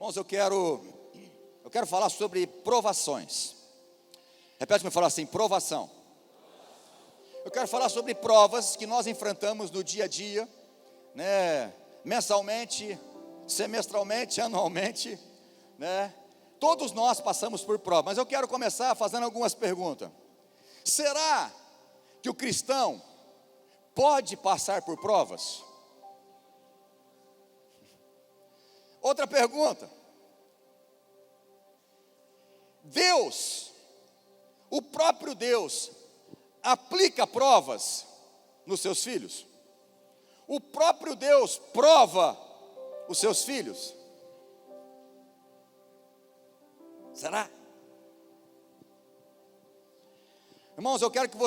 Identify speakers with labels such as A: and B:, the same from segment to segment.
A: Irmãos, eu quero falar sobre provações. Repete comigo, fala assim, provação. Eu quero falar sobre provas que nós enfrentamos no dia a dia, né? Mensalmente, semestralmente, anualmente, né? Todos nós passamos por provas, mas eu quero começar fazendo algumas perguntas. Será que o cristão pode passar por provas? Outra pergunta. Deus, o próprio Deus, aplica provas nos seus filhos? O próprio Deus prova os seus filhos? Será? Irmãos, eu quero que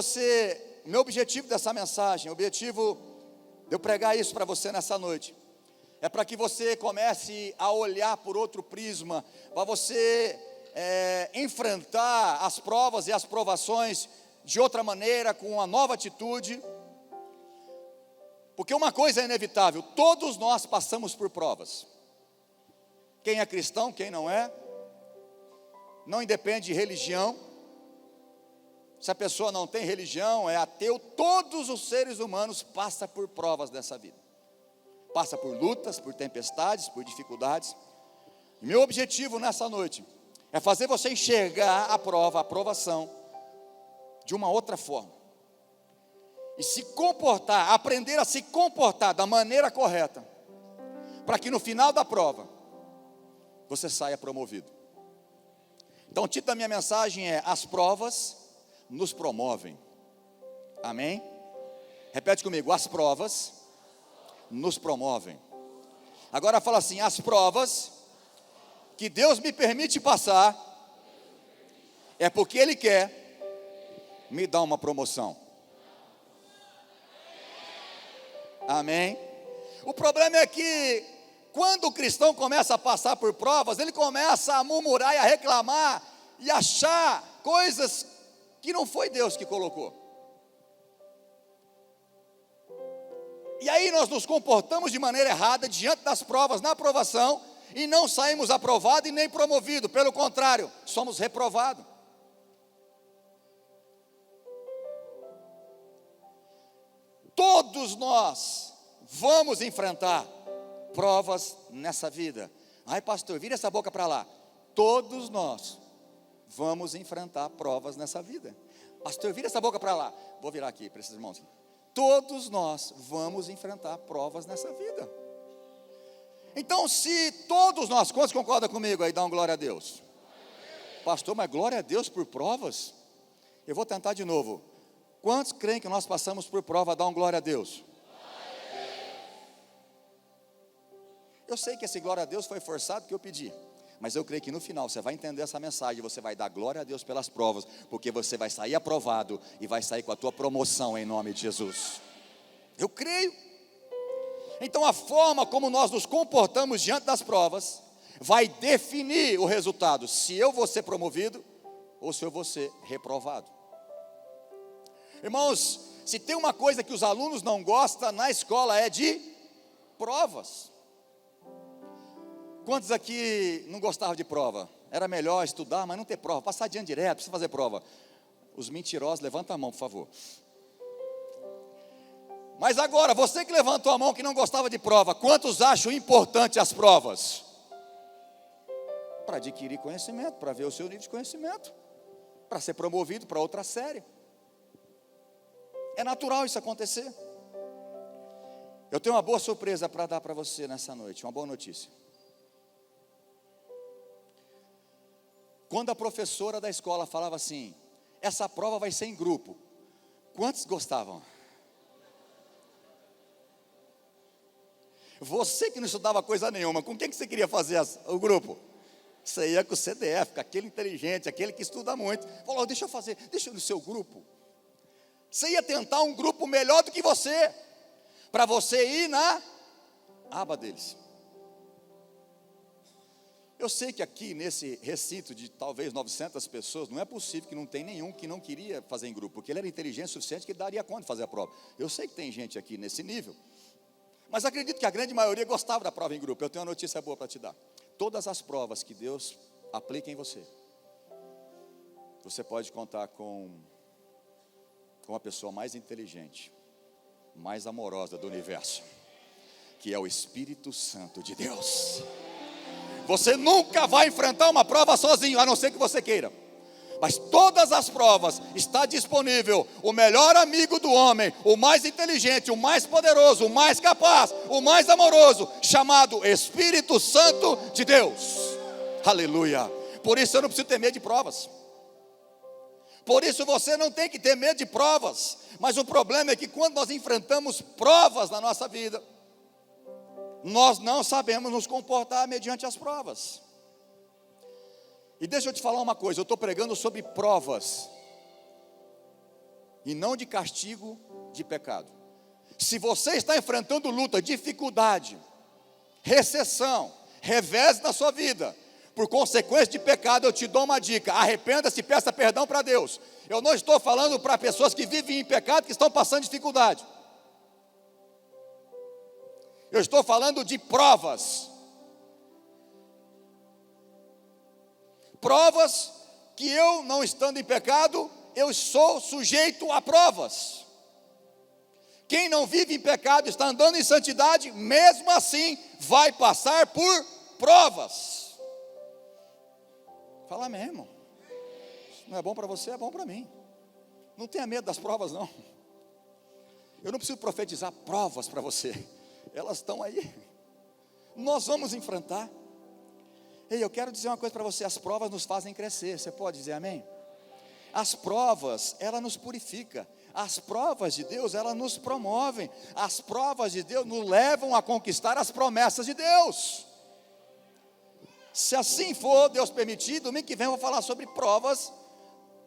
A: meu objetivo dessa mensagem, o objetivo de eu pregar isso para você nessa noite, é para que você comece a olhar por outro prisma, para você enfrentar as provas e as provações de outra maneira, com uma nova atitude. Porque uma coisa é inevitável, todos nós passamos por provas. Quem é cristão, quem não é, não independe de religião. Se a pessoa não tem religião, é ateu, todos os seres humanos passam por provas dessa vida. Passa por lutas, por tempestades, por dificuldades. E meu objetivo nessa noite é fazer você enxergar a prova, a provação, de uma outra forma. E se comportar, aprender a se comportar da maneira correta, para que no final da prova, você saia promovido. Então o título da minha mensagem é: as provas nos promovem. Amém? Repete comigo, as provas nos promovem. Agora fala assim, as provas que Deus me permite passar, é porque Ele quer me dar uma promoção. Amém? O problema é que, quando o cristão começa a passar por provas, ele começa a murmurar e a reclamar, e achar coisas que não foi Deus que colocou. E aí nós nos comportamos de maneira errada, diante das provas, na aprovação, e não saímos aprovados e nem promovidos, pelo contrário, somos reprovados. Todos nós vamos enfrentar provas nessa vida. Ai pastor, vira essa boca para lá. Todos nós vamos enfrentar provas nessa vida. Pastor, vira essa boca para lá. Vou virar aqui para esses irmãos. Todos nós vamos enfrentar provas nessa vida. Então, se todos nós, quantos concordam comigo aí, dá um glória a Deus? Pastor, mas glória a Deus por provas? Eu vou tentar de novo. Quantos creem que nós passamos por prova? Dá um glória a Deus. Eu sei que esse glória a Deus foi forçado, que eu pedi, mas eu creio que no final você vai entender essa mensagem, você vai dar glória a Deus pelas provas, porque você vai sair aprovado e vai sair com a tua promoção em nome de Jesus. Eu creio. Então a forma como nós nos comportamos diante das provas vai definir o resultado, se eu vou ser promovido ou se eu vou ser reprovado. Irmãos, se tem uma coisa que os alunos não gostam na escola é de provas. Quantos aqui não gostavam de prova? Era melhor estudar, mas não ter prova, passar adiante direto, precisa fazer prova. Os mentirosos, levanta a mão, por favor. Mas agora, você que levantou a mão que não gostava de prova, quantos acham importante as provas? Para adquirir conhecimento, para ver o seu nível de conhecimento, para ser promovido para outra série. É natural isso acontecer. Eu tenho uma boa surpresa para dar para você nessa noite, uma boa notícia. Quando a professora da escola falava assim, essa prova vai ser em grupo, quantos gostavam? Você que não estudava coisa nenhuma, com quem que você queria fazer o grupo? Você ia com o CDF, com aquele inteligente, aquele que estuda muito. Falou, deixa eu no seu grupo. Você ia tentar um grupo melhor do que você, para você ir na aba deles. Eu sei que aqui nesse recinto de talvez 900 pessoas, não é possível que não tem nenhum que não queria fazer em grupo, porque ele era inteligente o suficiente que ele daria conta de fazer a prova. Eu sei que tem gente aqui nesse nível, mas acredito que a grande maioria gostava da prova em grupo. Eu tenho uma notícia boa para te dar. todas as provas que Deus aplica em você, você pode contar com a pessoa mais inteligente, mais amorosa do universo, que é o Espírito Santo de Deus. Você nunca vai enfrentar uma prova sozinho, a não ser que você queira. Mas todas as provas está disponível o melhor amigo do homem, o mais inteligente, o mais poderoso, o mais capaz, o mais amoroso, chamado Espírito Santo de Deus. Aleluia. Por isso eu não preciso ter medo de provas. Por isso você não tem que ter medo de provas. Mas o problema é que quando nós enfrentamos provas na nossa vida, nós não sabemos nos comportar mediante as provas. E deixa eu te falar uma coisa, eu estou pregando sobre provas, e não de castigo de pecado. Se você está enfrentando luta, dificuldade, recessão, revés na sua vida, por consequência de pecado, eu te dou uma dica: arrependa-se e peça perdão para Deus. Eu não estou falando para pessoas que vivem em pecado, que estão passando dificuldade. Eu estou falando de provas. Provas que eu, não estando em pecado, eu sou sujeito a provas. Quem não vive em pecado, está andando em santidade, mesmo assim vai passar por provas. Fala mesmo. Não é bom para você, é bom para mim. Não tenha medo das provas, não. Eu não preciso profetizar provas para você. Elas estão aí. Nós vamos enfrentar. Ei, eu quero dizer uma coisa para você: as provas nos fazem crescer. Você pode dizer amém? As provas, ela nos purifica. As provas de Deus, elas nos promovem. As provas de Deus nos levam a conquistar as promessas de Deus. Se assim for, Deus permitir, domingo que vem eu vou falar sobre provas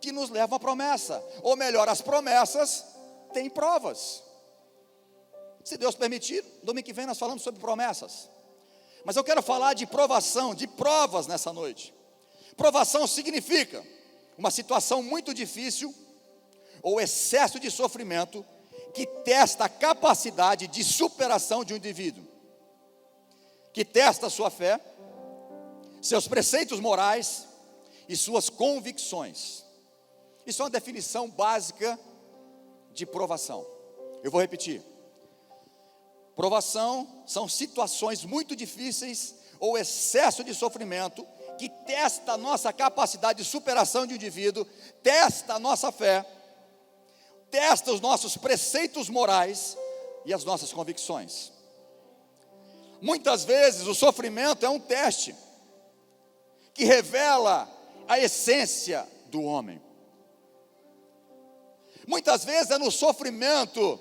A: que nos levam à promessa. Ou melhor, as promessas têm provas. Se Deus permitir, domingo que vem nós falamos sobre promessas. Mas eu quero falar de provação, de provas nessa noite. Provação significa uma situação muito difícil ou excesso de sofrimento que testa a capacidade de superação de um indivíduo, que testa a sua fé, seus preceitos morais e suas convicções. Isso é uma definição básica de provação. Eu vou repetir. Provação são situações muito difíceis ou excesso de sofrimento que testa a nossa capacidade de superação de um indivíduo, testa a nossa fé, testa os nossos preceitos morais e as nossas convicções. Muitas vezes o sofrimento é um teste que revela a essência do homem. Muitas vezes é no sofrimento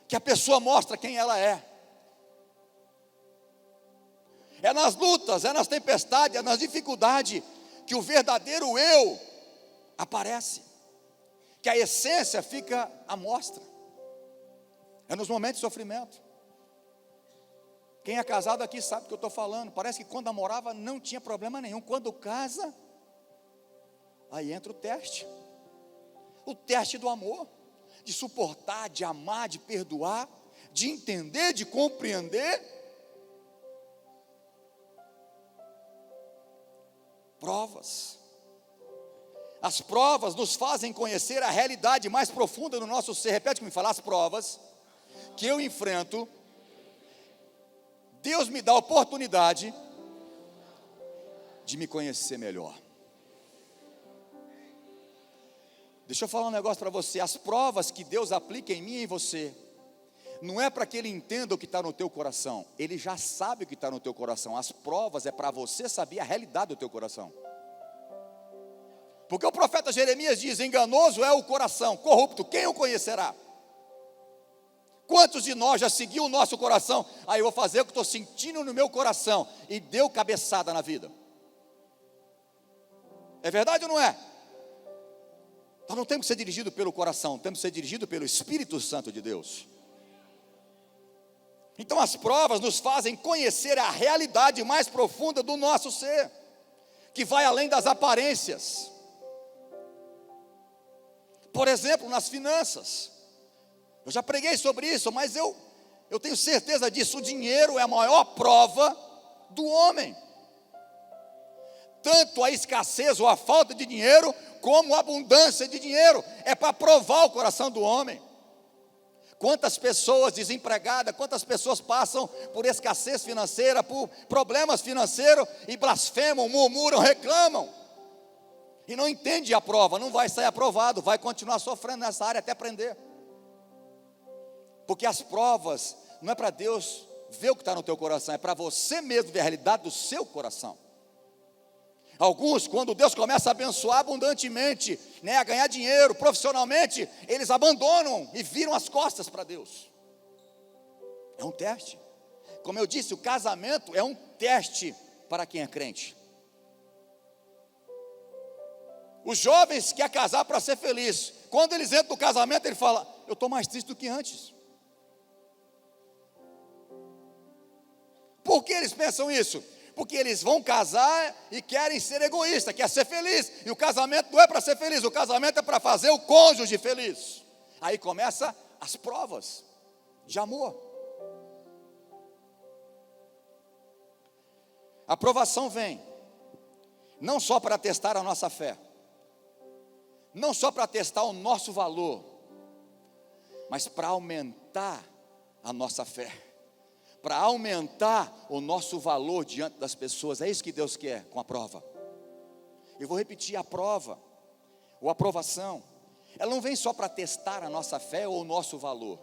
A: que a pessoa mostra quem ela é. É nas lutas, é nas tempestades, é nas dificuldades que o verdadeiro eu aparece, que a essência fica à mostra. É nos momentos de sofrimento. Quem é casado aqui sabe o que eu estou falando. Parece que quando namorava não tinha problema nenhum. Quando casa, aí entra o teste. O teste do amor, de suportar, de amar, de perdoar, de entender, de compreender. Provas. As provas nos fazem conhecer a realidade mais profunda do nosso ser. Repete comigo, fala: as provas que eu enfrento, Deus me dá a oportunidade de me conhecer melhor. Deixa eu falar um negócio para você. As provas que Deus aplica em mim e em você, não é para que Ele entenda o que está no teu coração. Ele já sabe o que está no teu coração. As provas é para você saber a realidade do teu coração. Porque o profeta Jeremias diz: enganoso é o coração, corrupto, quem o conhecerá? Quantos de nós já seguiu o nosso coração? Eu vou fazer o que estou sentindo no meu coração, e deu cabeçada na vida. É verdade ou não é? Nós não temos que ser dirigidos pelo coração, temos que ser dirigidos pelo Espírito Santo de Deus. Então as provas nos fazem conhecer a realidade mais profunda do nosso ser, que vai além das aparências. Por exemplo, nas finanças. Eu já preguei sobre isso, mas eu tenho certeza disso. O dinheiro é a maior prova do homem. tanto a escassez ou a falta de dinheiro, como a abundância de dinheiro. É para provar o coração do homem. Quantas pessoas desempregadas, quantas pessoas passam por escassez financeira, por problemas financeiros e blasfemam, murmuram, reclamam. E não entende a prova, não vai sair aprovado, vai continuar sofrendo nessa área até aprender. Porque as provas não é para Deus ver o que está no teu coração, é para você mesmo ver a realidade do seu coração. Alguns, quando Deus começa a abençoar abundantemente, a ganhar dinheiro profissionalmente, eles abandonam e viram as costas para Deus. É um teste. Como eu disse, o casamento é um teste para quem é crente. Os jovens querem casar para ser feliz. Quando eles entram no casamento, ele fala: eu estou mais triste do que antes. Por que eles pensam isso? Porque eles vão casar e querem ser egoístas, querem ser feliz. E o casamento não é para ser feliz, o casamento é para fazer o cônjuge feliz. Aí começa as provas de amor. A provação vem, não só para testar a nossa fé, não só para testar o nosso valor, mas para aumentar a nossa fé, para aumentar o nosso valor diante das pessoas. É isso que Deus quer com a prova. Eu vou repetir: a prova, ou aprovação, ela não vem só para testar a nossa fé ou o nosso valor,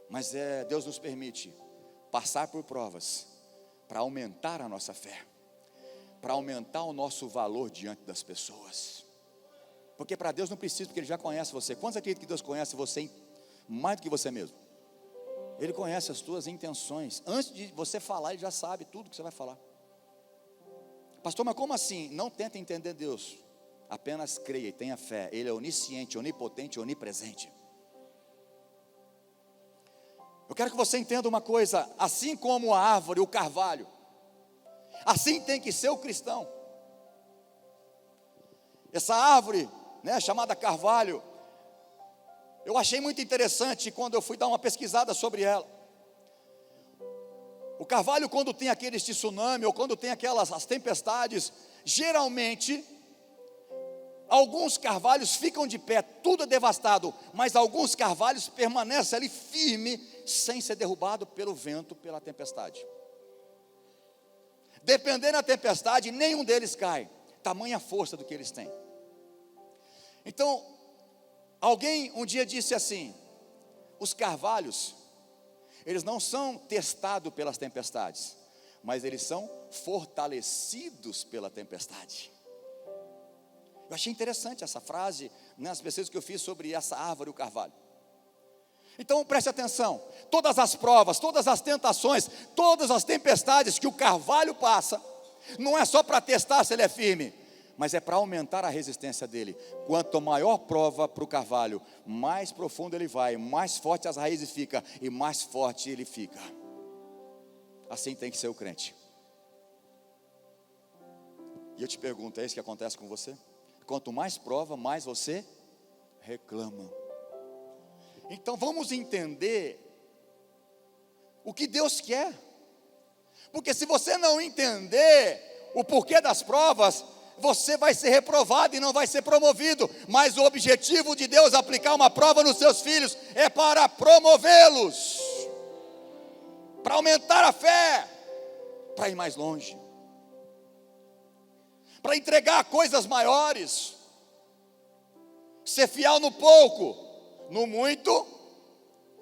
A: mas Deus nos permite passar por provas para aumentar a nossa fé, para aumentar o nosso valor diante das pessoas. Porque para Deus não precisa, porque Ele já conhece você. Quantos acreditam que Deus conhece você mais do que você mesmo? Ele conhece as tuas intenções. Antes de você falar, Ele já sabe tudo que você vai falar. Pastor, mas como assim? Não tenta entender Deus, apenas creia e tenha fé. Ele é onisciente, onipotente, onipresente. Eu quero que você entenda uma coisa: assim como a árvore, o carvalho, assim tem que ser o cristão. Essa árvore, chamada carvalho, eu achei muito interessante quando eu fui dar uma pesquisada sobre ela. O carvalho, quando tem aqueles tsunami, ou quando tem as tempestades, geralmente, alguns carvalhos ficam de pé, tudo é devastado, mas alguns carvalhos permanecem ali firme, sem ser derrubado pelo vento, pela tempestade. Dependendo da tempestade, nenhum deles cai, tamanha força do que eles têm. Então, alguém um dia disse assim: os carvalhos, eles não são testados pelas tempestades, mas eles são fortalecidos pela tempestade. Eu achei interessante essa frase, nas pesquisas que eu fiz sobre essa árvore, o carvalho. Então preste atenção: todas as provas, todas as tentações, todas as tempestades que o carvalho passa, não é só para testar se ele é firme, mas é para aumentar a resistência dele. Quanto maior prova para o carvalho, mais profundo ele vai, mais forte as raízes ficam e mais forte ele fica. Assim tem que ser o crente. E eu te pergunto: é isso que acontece com você? Quanto mais prova, mais você reclama. Então vamos entender o que Deus quer. Porque se você não entender o porquê das provas, você vai ser reprovado e não vai ser promovido. Mas o objetivo de Deus aplicar uma prova nos seus filhos é para promovê-los, para aumentar a fé, para ir mais longe, para entregar coisas maiores. Ser fiel no pouco, no muito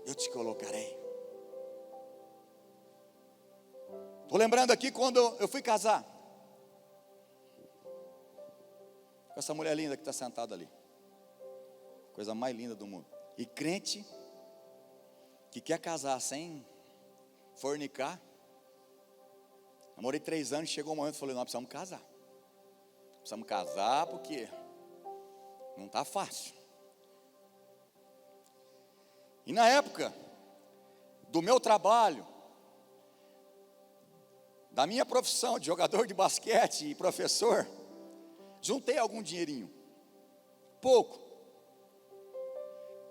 A: eu te colocarei. Estou lembrando aqui quando eu fui casar com essa mulher linda que está sentada ali, coisa mais linda do mundo. E crente que quer casar sem fornicar. Namorei 3 anos, chegou um momento e falei: nós precisamos casar. Precisamos casar porque não está fácil. E na época do meu trabalho, da minha profissão de jogador de basquete e professor, juntei algum dinheirinho, pouco.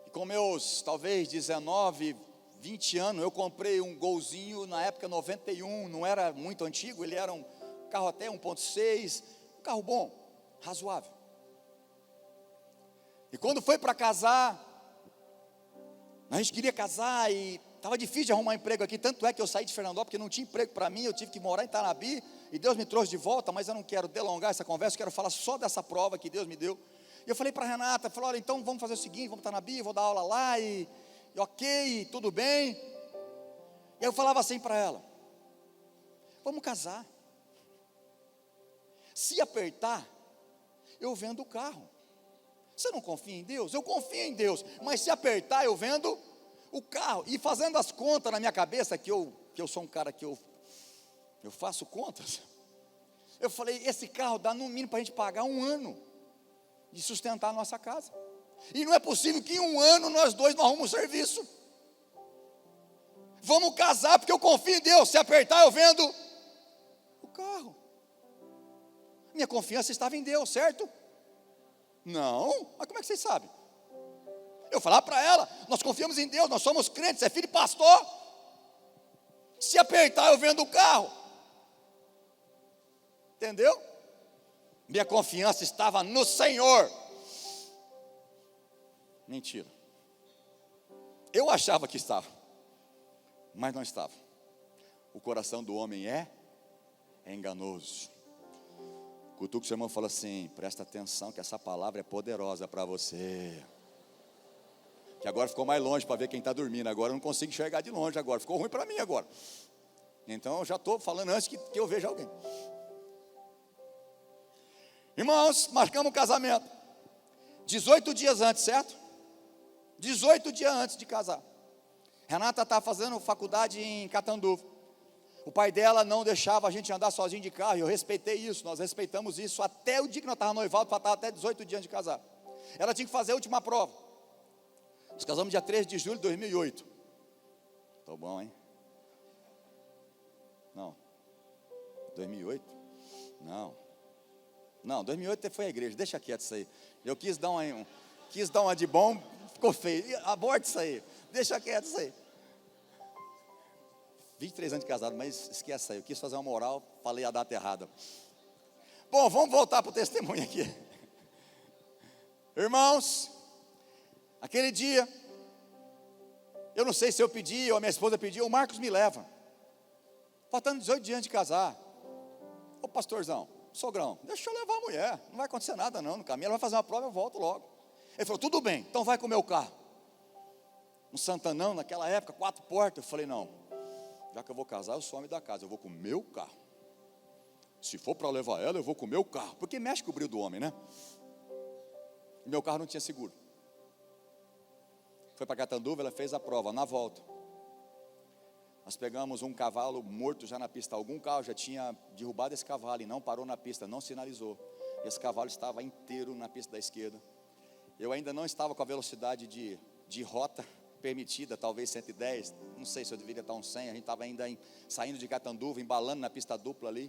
A: E com meus talvez 19, 20 anos, eu comprei um golzinho, na época 91, não era muito antigo, ele era carro até 1.6, um carro bom, razoável. E quando foi para casar, a gente queria casar e estava difícil de arrumar emprego aqui, tanto é que eu saí de Fernandópolis porque não tinha emprego para mim, eu tive que morar em Tanabi, e Deus me trouxe de volta, mas eu não quero delongar essa conversa, eu quero falar só dessa prova que Deus me deu. E eu falei para a Renata, falou, olha, então vamos fazer o seguinte, vamos para Tanabi, vou dar aula lá, e ok, tudo bem. E eu falava assim para ela, vamos casar. Se apertar, eu vendo o carro. Você não confia em Deus? Eu confio em Deus, mas se apertar, eu vendo o carro. E fazendo as contas na minha cabeça, que eu sou um cara que eu faço contas, eu falei, esse carro dá no mínimo para a gente pagar 1 ano de sustentar a nossa casa. E não é possível que em 1 ano nós dois não arrumamos serviço. Vamos casar, porque eu confio em Deus. Se apertar, eu vendo o carro. Minha confiança estava em Deus, certo? Não, mas como é que vocês sabem? Eu falava para ela, nós confiamos em Deus, nós somos crentes, é filho de pastor. Se apertar, eu vendo o carro. Entendeu? Minha confiança estava no Senhor. Mentira. Eu achava que estava, mas não estava. O coração do homem é enganoso. Cutuca o seu irmão e fala assim, presta atenção que essa palavra é poderosa para você. Que agora ficou mais longe para ver quem está dormindo. Agora eu não consigo enxergar de longe agora. Ficou ruim para mim agora. Então eu já estou falando antes que eu veja alguém. Irmãos, marcamos o casamento 18 dias antes, certo? 18 dias antes de casar. Renata está fazendo faculdade em Catanduva. O pai dela não deixava a gente andar sozinho de carro, e eu respeitei isso, nós respeitamos isso, até o dia que nós estávamos noivados, para estar até 18 dias de casar. Ela tinha que fazer a última prova. Nós casamos dia 13 de julho de 2008. Tô bom, hein? Não. 2008? Não, 2008 foi a igreja, deixa quieto isso aí. Eu quis dar uma de bom, ficou feio. Aborta isso aí, deixa quieto isso aí. 23 anos de casado, mas esquece aí, eu quis fazer uma moral, falei a data errada. Bom, vamos voltar para o testemunho aqui. Irmãos, aquele dia, eu não sei se eu pedi ou a minha esposa pediu, o Marcos me leva. Faltando 18 dias de casar. Ô pastorzão, sogrão, deixa eu levar a mulher, não vai acontecer nada não no caminho, ela vai fazer uma prova, eu volto logo. Ele falou, tudo bem, então vai com o meu carro. Um Santanão, naquela época, 4 portas, eu falei, não. Já que eu vou casar, eu sou homem da casa, eu vou com o meu carro. Se for para levar ela, eu vou com o meu carro. Porque mexe com o brilho do homem, né? E meu carro não tinha seguro. Foi para Catanduva, ela fez a prova, na volta. Nós pegamos um cavalo morto já na pista. Algum carro já tinha derrubado esse cavalo e não parou na pista, não sinalizou. Esse cavalo estava inteiro na pista da esquerda. Eu ainda não estava com a velocidade de rota permitida, talvez 110, não sei se eu deveria estar uns 100, a gente estava ainda saindo de Catanduva, embalando na pista dupla ali,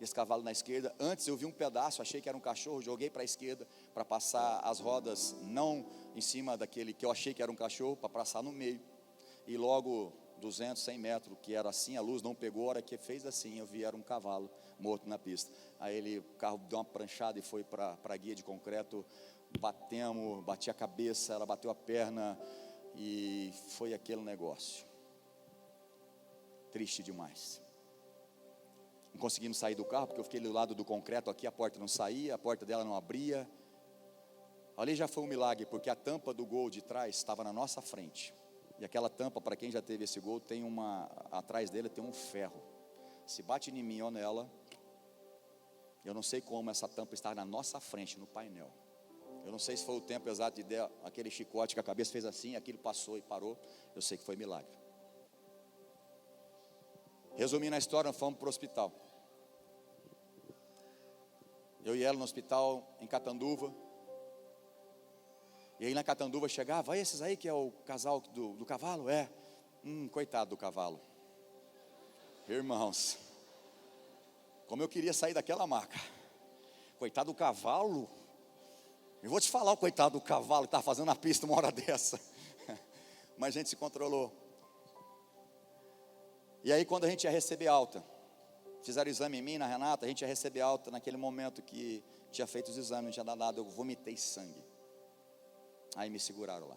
A: esse cavalo na esquerda. Antes eu vi um pedaço, achei que era um cachorro, joguei para a esquerda, para passar as rodas, não em cima daquele que eu achei que era um cachorro, para passar no meio, e logo 200, 100 metros, que era assim, a luz não pegou, a hora que fez assim, eu vi era um cavalo morto na pista. Aí o carro deu uma pranchada e foi para a guia de concreto, bati a cabeça, ela bateu a perna, e foi aquele negócio, triste demais. Não conseguimos sair do carro, porque eu fiquei do lado do concreto aqui, a porta não saía, a porta dela não abria. Ali já foi um milagre, porque a tampa do Gol de trás estava na nossa frente, e aquela tampa, para quem já teve esse Gol, atrás dele tem um ferro, se bate em mim ou nela, eu não sei como essa tampa está na nossa frente, no painel. Eu não sei se foi o tempo exato de der aquele chicote que a cabeça fez assim, aquilo passou e parou. Eu sei que foi milagre. Resumindo a história, nós fomos para o hospital. Eu e ela no hospital em Catanduva. E aí na Catanduva chegava, esses aí que é o casal do cavalo? É. Coitado do cavalo. Irmãos, como eu queria sair daquela maca. Coitado do cavalo. Eu vou te falar o coitado do cavalo que estava fazendo a pista uma hora dessa. Mas a gente se controlou. E aí quando a gente ia receber alta, fizeram exame em mim, na Renata, a gente ia receber alta naquele momento que tinha feito os exames, não tinha dado nada, eu vomitei sangue. Aí me seguraram lá.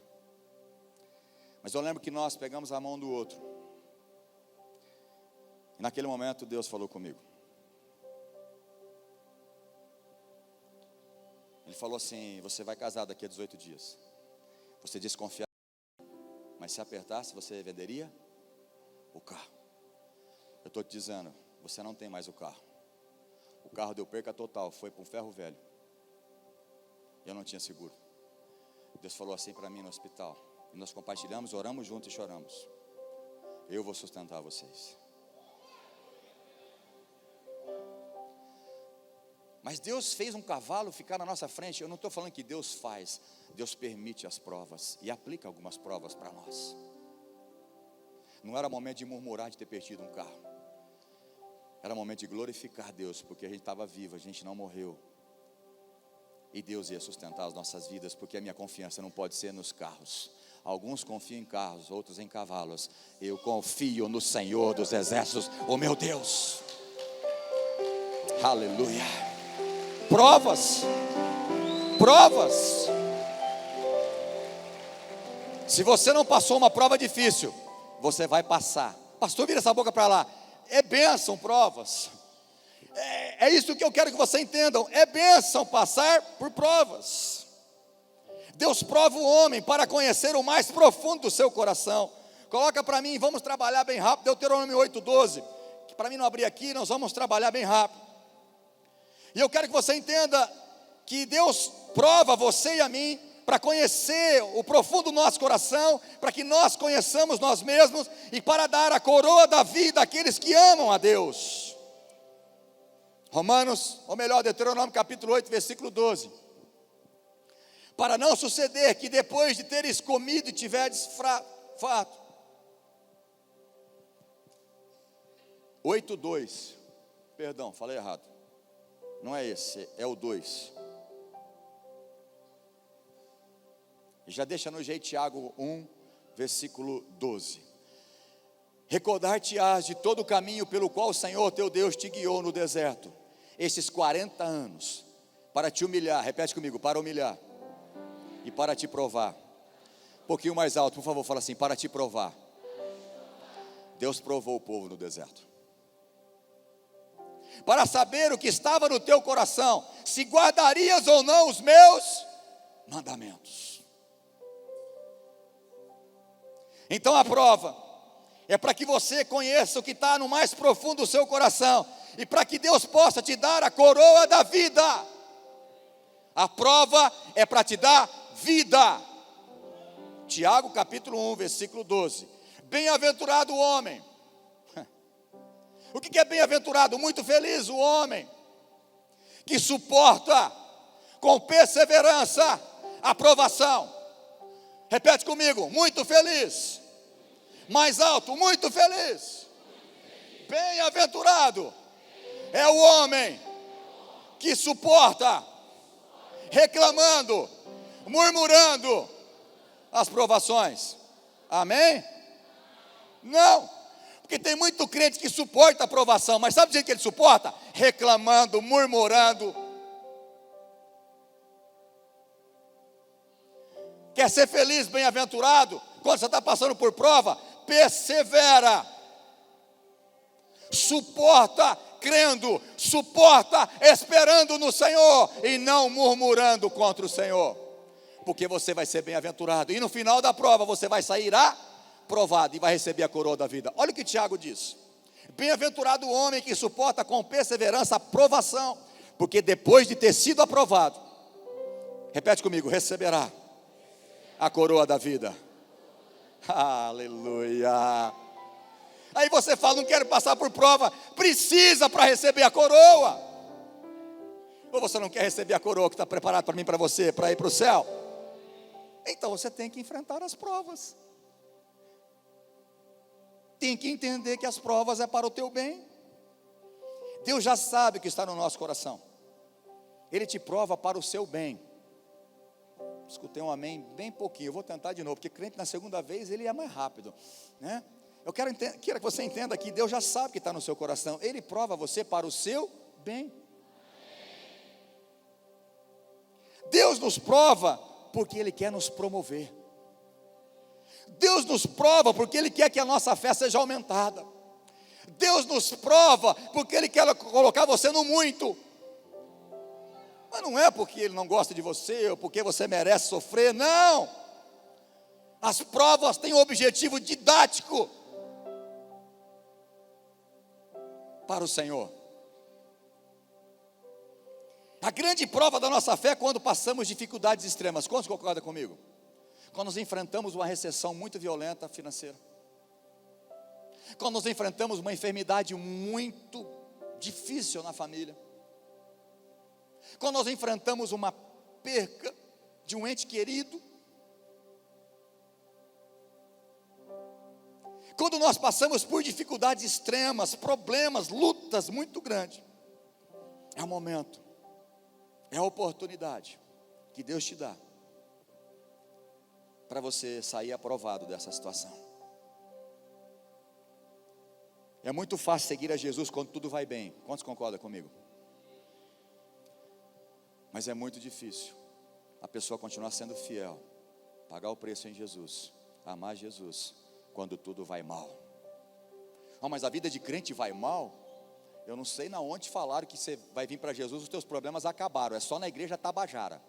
A: Mas eu lembro que nós pegamos a mão do outro. E naquele momento Deus falou comigo. Ele falou assim: você vai casar daqui a 18 dias. Você desconfiava, mas se apertasse, você venderia o carro. Eu estou te dizendo, você não tem mais o carro. O carro deu perca total, foi para um ferro velho. Eu não tinha seguro. Deus falou assim para mim no hospital. E nós compartilhamos, oramos juntos e choramos. Eu vou sustentar vocês. Mas Deus fez um cavalo ficar na nossa frente. Eu não estou falando que Deus faz. Deus permite as provas e aplica algumas provas para nós. Não era momento de murmurar de ter perdido um carro. Era momento de glorificar Deus, porque a gente estava vivo, a gente não morreu. E Deus ia sustentar as nossas vidas, porque a minha confiança não pode ser nos carros. Alguns confiam em carros, outros em cavalos. Eu confio no Senhor dos Exércitos, o meu Deus. Aleluia. Provas. Se você não passou uma prova difícil, você vai passar. Pastor, vira essa boca para lá. É bênção provas. É isso que eu quero que você entendam. É bênção passar por provas. Deus prova o homem para conhecer o mais profundo do seu coração. Coloca para mim, vamos trabalhar bem rápido. Deuteronômio 8:12. Que para mim não abrir aqui, nós vamos trabalhar bem rápido. E eu quero que você entenda que Deus prova você e a mim para conhecer o profundo do nosso coração, para que nós conheçamos nós mesmos e para dar a coroa da vida àqueles que amam a Deus. Romanos, ou melhor, Deuteronômio capítulo 8, versículo 12. Para não suceder que depois de teres comido e tiveres fato. 8:2. Perdão, falei errado. Não é esse, é o 2. Já deixa no jeito Tiago 1, versículo 12. Recordar-te-ás de todo o caminho pelo qual o Senhor teu Deus te guiou no deserto, esses 40 anos, para te humilhar, repete comigo, para humilhar, e para te provar. Um pouquinho mais alto, por favor, fala assim, para te provar. Deus provou o povo no deserto. Para saber o que estava no teu coração, se guardarias ou não os meus mandamentos. Então a prova é para que você conheça o que está no mais profundo do seu coração, e para que Deus possa te dar a coroa da vida. A prova é para te dar vida. Tiago capítulo 1, versículo 12. Bem-aventurado o homem. O que é bem-aventurado? Muito feliz o homem que suporta com perseverança a provação. Repete comigo, muito feliz. Mais alto, muito feliz. Bem-aventurado é o homem que suporta, reclamando, murmurando as provações. Amém? Não. Porque tem muito crente que suporta a provação, mas sabe do jeito que ele suporta? Reclamando, murmurando. Quer ser feliz, bem-aventurado? Quando você está passando por prova, persevera. Suporta crendo, suporta esperando no Senhor e não murmurando contra o Senhor. Porque você vai ser bem-aventurado e no final da prova você vai sair aprovado e vai receber a coroa da vida. Olha o que Tiago diz: bem-aventurado o homem que suporta com perseverança a provação, porque depois de ter sido aprovado, repete comigo, receberá a coroa da vida. Aleluia. Aí você fala, não quero passar por prova. Precisa para receber a coroa. Ou você não quer receber a coroa que está preparada para mim, para você, para ir para o céu? Então você tem que enfrentar as provas. Tem que entender que as provas é para o teu bem. Deus já sabe o que está no nosso coração. Ele te prova para o seu bem. Escutei um amém bem pouquinho. Eu vou tentar de novo, porque crente na segunda vez ele é mais rápido, né? Eu quero que você entenda que Deus já sabe que está no seu coração. Ele prova você para o seu bem. Deus nos prova porque Ele quer nos promover. Deus nos prova porque Ele quer que a nossa fé seja aumentada. Deus nos prova porque Ele quer colocar você no muito. Mas não é porque Ele não gosta de você, ou porque você merece sofrer, não. As provas têm um objetivo didático para o Senhor. A grande prova da nossa fé é quando passamos dificuldades extremas. Quantos concordam comigo? Quando nos enfrentamos uma recessão muito violenta financeira. Quando nos enfrentamos uma enfermidade muito difícil na família. Quando nós enfrentamos uma perca de um ente querido. Quando nós passamos por dificuldades extremas, problemas, lutas muito grandes. É o momento, é a oportunidade que Deus te dá para você sair aprovado dessa situação. É muito fácil seguir a Jesus quando tudo vai bem. Quantos concordam comigo? Mas é muito difícil a pessoa continuar sendo fiel, pagar o preço em Jesus, amar Jesus, quando tudo vai mal. Mas a vida de crente vai mal? Eu não sei na onde falaram que você vai vir para Jesus, os teus problemas acabaram. É só na igreja Tabajara.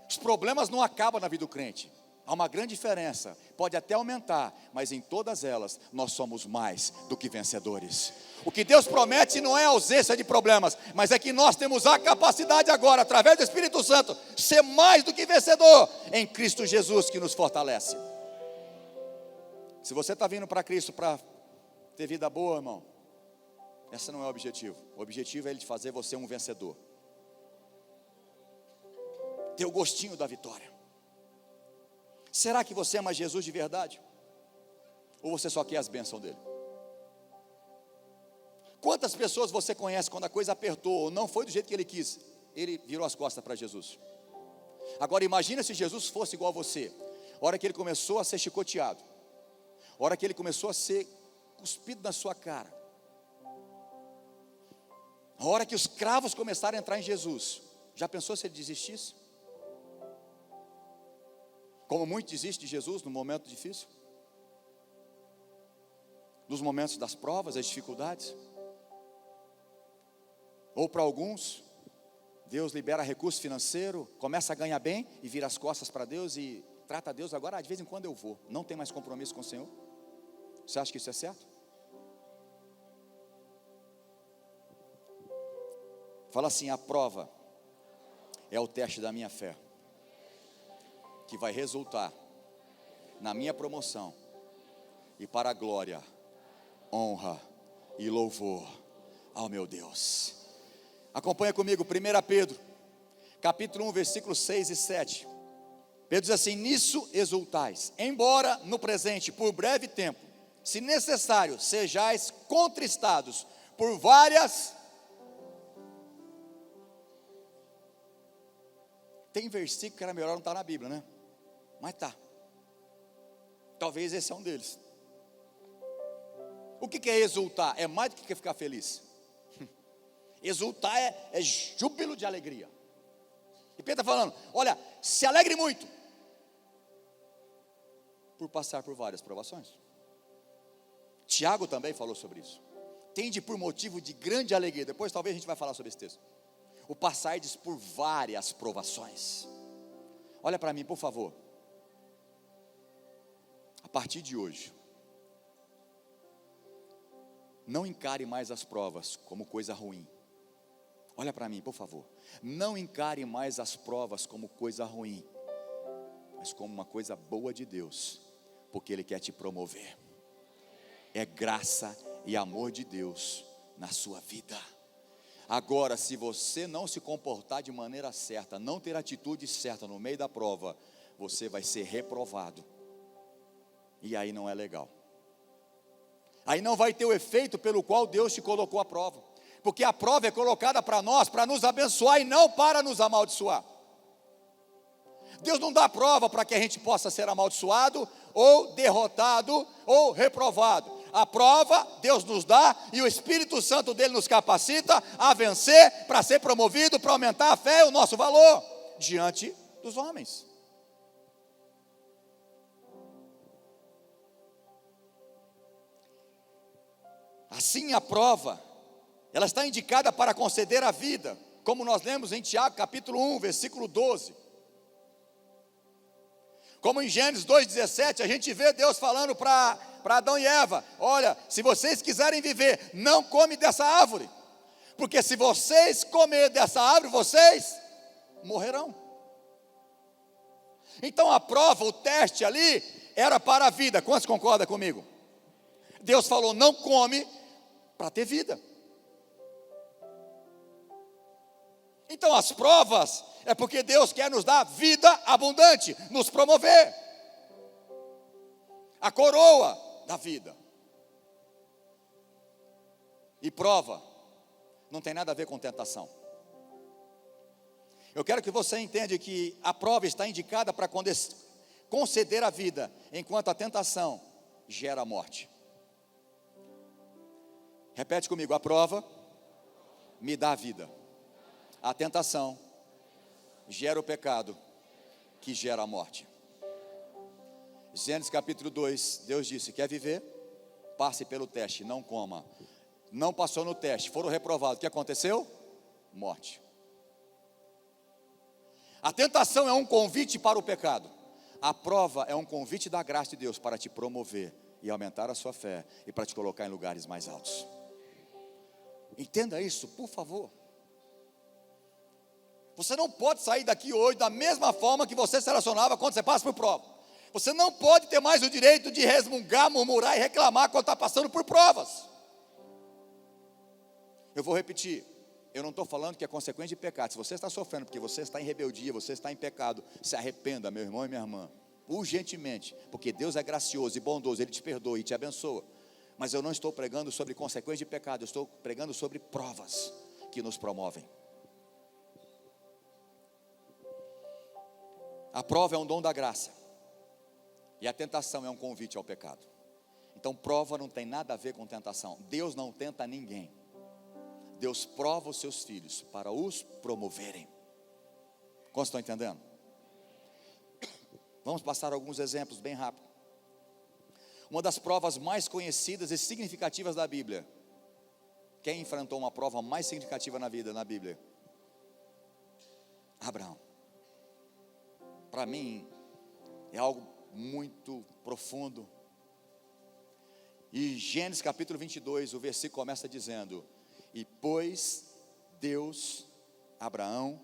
A: Os problemas não acabam na vida do crente. Há uma grande diferença, pode até aumentar, mas em todas elas nós somos mais do que vencedores. O que Deus promete não é ausência de problemas, mas é que nós temos a capacidade agora, através do Espírito Santo, ser mais do que vencedor em Cristo Jesus que nos fortalece. Se você está vindo para Cristo para ter vida boa, irmão, esse não é o objetivo. O objetivo é Ele fazer você um vencedor, ter o gostinho da vitória. Será que você ama Jesus de verdade? Ou você só quer as bênçãos dele? Quantas pessoas você conhece quando a coisa apertou, ou não foi do jeito que ele quis, ele virou as costas para Jesus? Agora imagina se Jesus fosse igual a você. A hora que ele começou a ser chicoteado, a hora que ele começou a ser cuspido na sua cara, a hora que os cravos começaram a entrar em Jesus, já pensou se ele desistisse? Como muito desiste de Jesus no momento difícil, nos momentos das provas, das dificuldades. Ou para alguns, Deus libera recurso financeiro, começa a ganhar bem e vira as costas para Deus e trata Deus agora, de vez em quando eu vou, não tem mais compromisso com o Senhor. Você acha que isso é certo? Fala assim: a prova é o teste da minha fé, que vai resultar na minha promoção e para a glória, honra e louvor ao meu Deus. Acompanha comigo 1 Pedro, capítulo 1, versículos 6 e 7. Pedro diz assim: nisso exultais, embora no presente, por breve tempo, se necessário, sejais contristados por várias... Tem versículo que era melhor não estar na Bíblia, né? Mas tá. Talvez esse é um deles. O que é exultar? É mais do que ficar feliz. Exultar é júbilo de alegria. E Pedro está falando: olha, se alegre muito por passar por várias provações. Tiago também falou sobre isso. Tende por motivo de grande alegria. Depois talvez a gente vai falar sobre esse texto. O passardes por várias provações. Olha para mim, por favor. A partir de hoje, não encare mais as provas como coisa ruim. Olha para mim, por favor. Não encare mais as provas como coisa ruim, mas como uma coisa boa de Deus, porque Ele quer te promover. É graça e amor de Deus na sua vida. Agora, se você não se comportar de maneira certa, não ter atitude certa no meio da prova, você vai ser reprovado. E aí não é legal. Aí não vai ter o efeito pelo qual Deus te colocou à prova. Porque a prova é colocada para nós, para nos abençoar e não para nos amaldiçoar. Deus não dá prova para que a gente possa ser amaldiçoado, ou derrotado, ou reprovado. A prova Deus nos dá, e o Espírito Santo dele nos capacita a vencer, para ser promovido, para aumentar a fé e o nosso valor diante dos homens. Assim, a prova, ela está indicada para conceder a vida, como nós lemos em Tiago capítulo 1, versículo 12. Como em Gênesis 2,17, a gente vê Deus falando para Adão e Eva: olha, se vocês quiserem viver, não come dessa árvore, porque se vocês comer dessa árvore, vocês morrerão. Então a prova, o teste ali, era para a vida. Quantos concordam comigo? Deus falou: não come, para ter vida. Então as provas é porque Deus quer nos dar vida abundante, nos promover, a coroa da vida. E prova não tem nada a ver com tentação. Eu quero que você entenda que a prova está indicada para conceder a vida, enquanto a tentação gera a morte. Repete comigo: a prova me dá a vida, a tentação gera o pecado, que gera a morte. Gênesis capítulo 2, Deus disse: quer viver? Passe pelo teste, não coma. Não passou no teste, foram reprovados. O que aconteceu? Morte. A tentação é um convite para o pecado. A prova é um convite da graça de Deus para te promover e aumentar a sua fé, e para te colocar em lugares mais altos. Entenda isso, por favor. Você não pode sair daqui hoje da mesma forma que você se relacionava quando você passa por prova. Você não pode ter mais o direito de resmungar, murmurar e reclamar quando está passando por provas. Eu vou repetir: eu não estou falando que é consequência de pecado. Se você está sofrendo porque você está em rebeldia, você está em pecado, se arrependa, meu irmão e minha irmã, urgentemente, porque Deus é gracioso e bondoso, Ele te perdoa e te abençoa. Mas eu não estou pregando sobre consequência de pecado, eu estou pregando sobre provas que nos promovem. A prova é um dom da graça, e a tentação é um convite ao pecado. Então prova não tem nada a ver com tentação. Deus não tenta ninguém. Deus prova os seus filhos para os promoverem. Como estão entendendo? Vamos passar alguns exemplos bem rápido. Uma das provas mais conhecidas e significativas da Bíblia. Quem enfrentou uma prova mais significativa na vida, na Bíblia? Abraão. Para mim, é algo muito profundo. E Gênesis capítulo 22, o versículo começa dizendo: e pôs Deus Abraão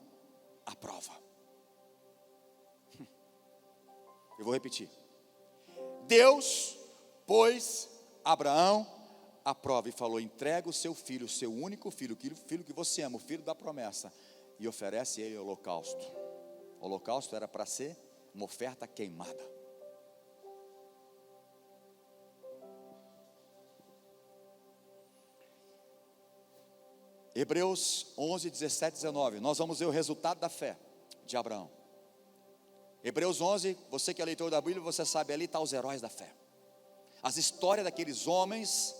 A: à prova. Eu vou repetir. Deus pôs Abraão à prova e falou: entrega o seu filho, o seu único filho, o filho que você ama, o filho da promessa, e oferece ele holocausto. O holocausto era para ser uma oferta queimada. Hebreus 11, 17, 19. Nós vamos ver o resultado da fé de Abraão. Hebreus 11, você que é leitor da Bíblia, você sabe, ali está os heróis da fé. As histórias daqueles homens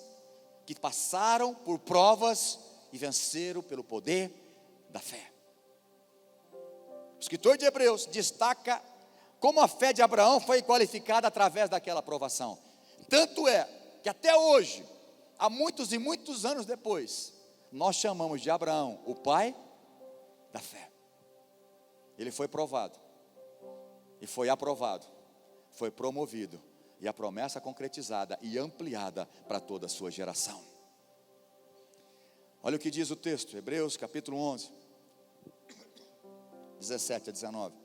A: que passaram por provas e venceram pelo poder da fé. O escritor de Hebreus destaca como a fé de Abraão foi qualificada através daquela provação. Tanto é que até hoje, há muitos e muitos anos depois, nós chamamos de Abraão o pai da fé. Ele foi provado, e foi aprovado, foi promovido, e a promessa concretizada e ampliada para toda a sua geração. Olha o que diz o texto, Hebreus capítulo 11, 17 a 19.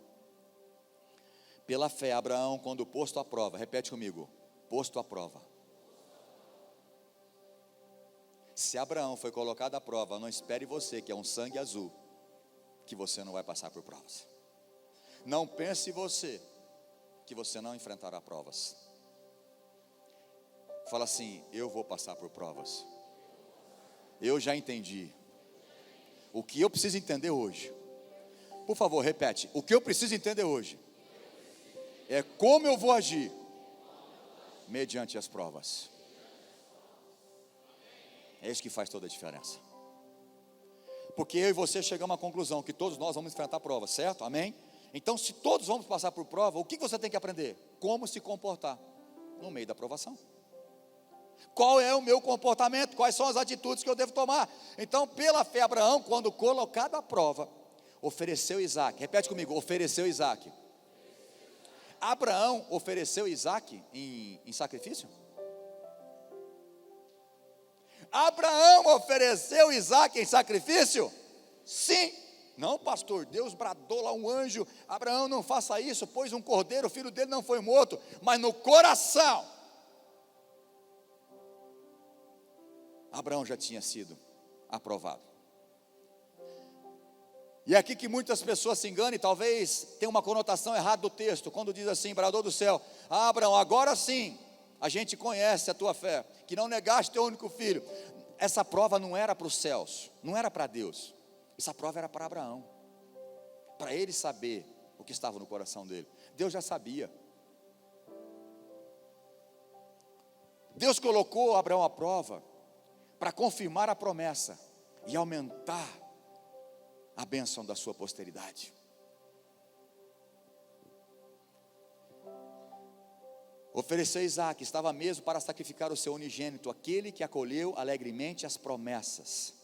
A: Pela fé, Abraão, quando posto à prova, repete comigo, posto à prova. Se Abraão foi colocado à prova, não espere você, que é um sangue azul, que você não vai passar por provas. Não pense você, que você não enfrentará provas. Fala assim: eu vou passar por provas. Eu já entendi. O que eu preciso entender hoje? Por favor, repete. O que eu preciso entender hoje é como eu vou agir mediante as provas. É isso que faz toda a diferença. Porque eu e você chegamos à conclusão que todos nós vamos enfrentar provas, certo? Amém? Então, se todos vamos passar por prova, o que você tem que aprender? Como se comportar no meio da provação. Qual é o meu comportamento? Quais são as atitudes que eu devo tomar? Então, pela fé, Abraão, quando colocado à prova, ofereceu Isaac. Repete comigo, ofereceu Isaac. Abraão ofereceu Isaac em sacrifício? Abraão ofereceu Isaac em sacrifício? Sim. Não, pastor, Deus bradou lá um anjo: Abraão, não faça isso, pôs um cordeiro, o filho dele não foi morto. Mas no coração, Abraão já tinha sido aprovado. E é aqui que muitas pessoas se enganam, e talvez tenha uma conotação errada do texto, quando diz assim: bradou do céu, Abraão, agora sim, a gente conhece a tua fé, que não negaste teu único filho. Essa prova não era para os céus, não era para Deus, essa prova era para Abraão, para ele saber o que estava no coração dele. Deus já sabia. Deus colocou Abraão à prova para confirmar a promessa e aumentar a bênção da sua posteridade. Ofereceu Isaac, estava mesmo para sacrificar o seu unigênito, aquele que acolheu alegremente as promessas.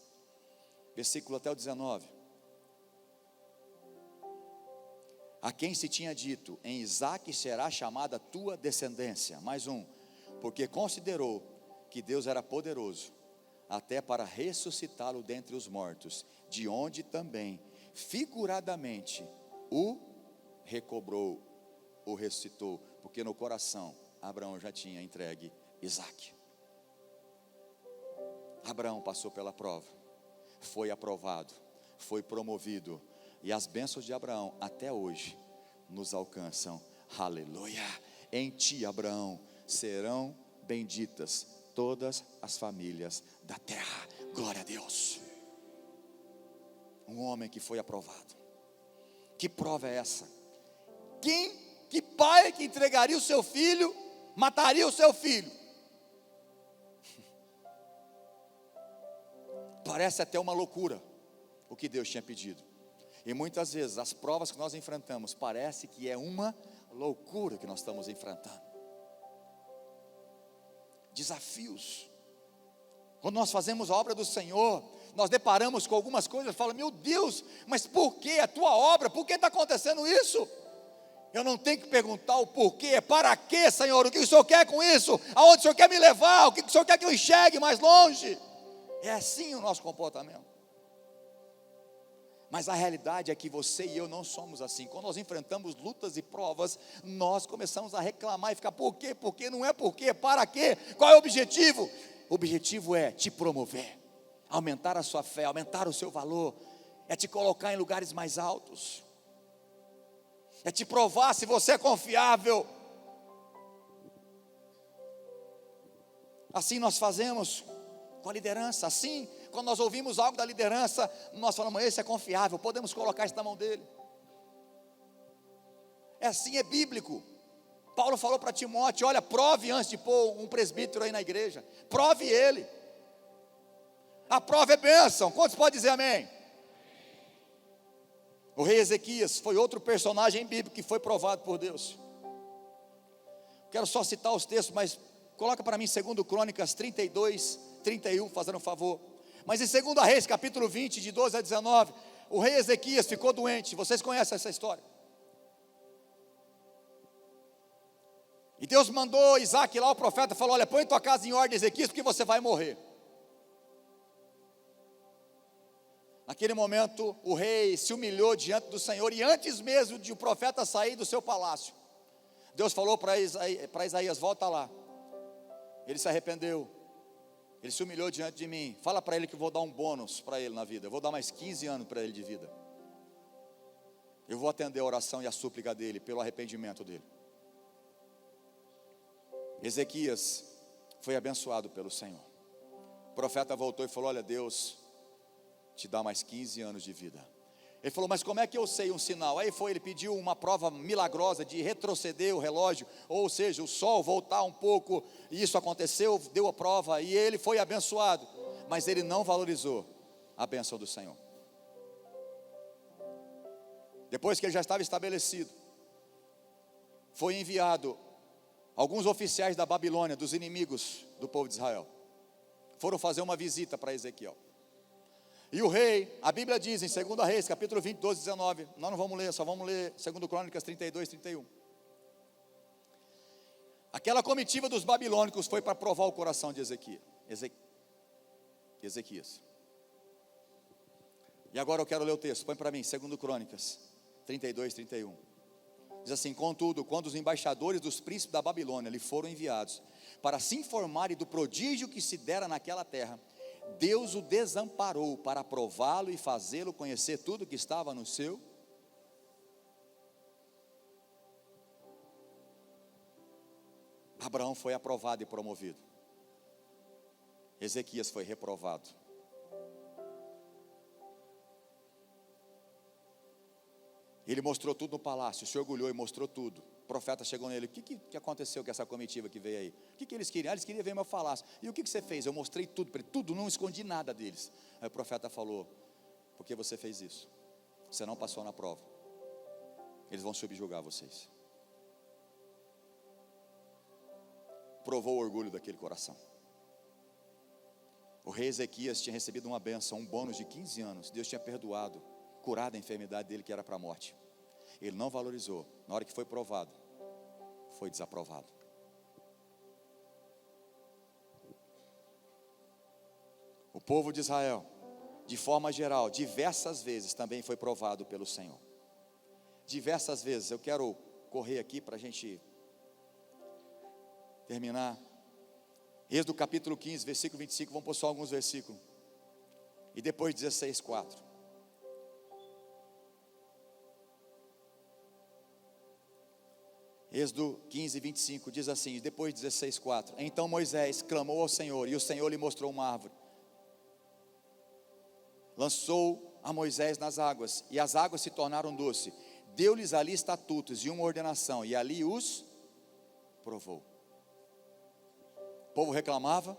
A: Versículo até o 19. A quem se tinha dito: em Isaac será chamada a tua descendência. Mais um, porque considerou que Deus era poderoso até para ressuscitá-lo dentre os mortos, de onde também figuradamente o recobrou, o ressuscitou, porque no coração Abraão já tinha entregue Isaac. Abraão passou pela prova, foi aprovado, foi promovido, e as bênçãos de Abraão até hoje nos alcançam. Aleluia! Em ti, Abraão, serão benditas todas as famílias da terra. Glória a Deus. Um homem que foi aprovado. Que prova é essa? Que pai que entregaria o seu filho, mataria o seu filho? Parece até uma loucura o que Deus tinha pedido. E muitas vezes as provas que nós enfrentamos parece que é uma loucura que nós estamos enfrentando. Desafios. Quando nós fazemos a obra do Senhor, nós deparamos com algumas coisas e falamos: meu Deus, mas por que a tua obra? Por que está acontecendo isso? Eu não tenho que perguntar o porquê, é para quê, Senhor? O que o Senhor quer com isso? Aonde o Senhor quer me levar? O que o Senhor quer que eu enxergue mais longe? É assim o nosso comportamento. Mas a realidade é que você e eu não somos assim. Quando nós enfrentamos lutas e provas, nós começamos a reclamar e ficar: por quê? Por quê? Não é por quê? Para quê? Qual é o objetivo? O objetivo é te promover, aumentar a sua fé, aumentar o seu valor, é te colocar em lugares mais altos, é te provar se você é confiável. Assim nós fazemos com a liderança. Assim, quando nós ouvimos algo da liderança, nós falamos: esse é confiável, podemos colocar isso na mão dele. É assim, é bíblico. Paulo falou para Timóteo: olha, prove antes de pôr um presbítero aí na igreja, prove ele. A prova é bênção. Quantos podem dizer amém? O rei Ezequias foi outro personagem bíblico que foi provado por Deus. Quero só citar os textos, mas coloca para mim 2 Crônicas 32, 31, fazendo um favor. Mas em 2 Reis, capítulo 20, de 12 a 19, o rei Ezequias ficou doente. Vocês conhecem essa história? E Deus mandou Isaac lá, o profeta, falou: olha, põe tua casa em ordem, Ezequias, porque você vai morrer. Naquele momento, o rei se humilhou diante do Senhor, e antes mesmo de o profeta sair do seu palácio, Deus falou para Isaías: volta lá. Ele se arrependeu, ele se humilhou diante de mim. Fala para ele que eu vou dar um bônus para ele na vida, eu vou dar mais 15 anos para ele de vida. Eu vou atender a oração e a súplica dele, pelo arrependimento dele. Ezequias foi abençoado pelo Senhor. O profeta voltou e falou: olha, Deus te dá mais 15 anos de vida. Ele falou, mas como é que eu sei um sinal? Aí ele pediu uma prova milagrosa de retroceder o relógio, ou seja, o sol voltar um pouco, e isso aconteceu, deu a prova, e ele foi abençoado, mas ele não valorizou a bênção do Senhor. Depois que ele já estava estabelecido, foi enviado alguns oficiais da Babilônia, dos inimigos do povo de Israel, foram fazer uma visita para Ezequiel. E o rei, a Bíblia diz em 2 Reis, capítulo 20, 12, 19, nós não vamos ler, só vamos ler 2 Crônicas 32, 31. Aquela comitiva dos babilônicos foi para provar o coração de Ezequias. E agora eu quero ler o texto, põe para mim, 2 Crônicas 32, 31. Diz assim, contudo, quando os embaixadores dos príncipes da Babilônia lhe foram enviados, para se informarem do prodígio que se dera naquela terra, Deus o desamparou para prová-lo e fazê-lo conhecer tudo que estava no seu. Abraão foi aprovado e promovido. Ezequias foi reprovado. Ele mostrou tudo no palácio, se orgulhou e mostrou tudo. O profeta chegou nele, o que aconteceu com essa comitiva que veio aí? O que eles queriam? Eles queriam ver meu palácio. E o que você fez? Eu mostrei tudo para ele, tudo, não escondi nada deles. Aí o profeta falou, por que você fez isso? Você não passou na prova. Eles vão subjugar vocês. Provou o orgulho daquele coração. O rei Ezequias tinha recebido uma bênção, um bônus de 15 anos. Deus tinha perdoado, curado a enfermidade dele que era para a morte. Ele não valorizou. Na hora que foi provado, foi desaprovado. O povo de Israel, de forma geral, diversas vezes também foi provado pelo Senhor. Diversas vezes. Eu quero correr aqui para a gente terminar. Êxodo capítulo 15, versículo 25, vamos pôr só alguns versículos. E depois 16, 4. Êxodo 15, 25, diz assim, depois 16, 4. Então Moisés clamou ao Senhor, e o Senhor lhe mostrou uma árvore. Lançou a Moisés nas águas, e as águas se tornaram doce. Deu-lhes ali estatutos e uma ordenação, e ali os provou. O povo reclamava,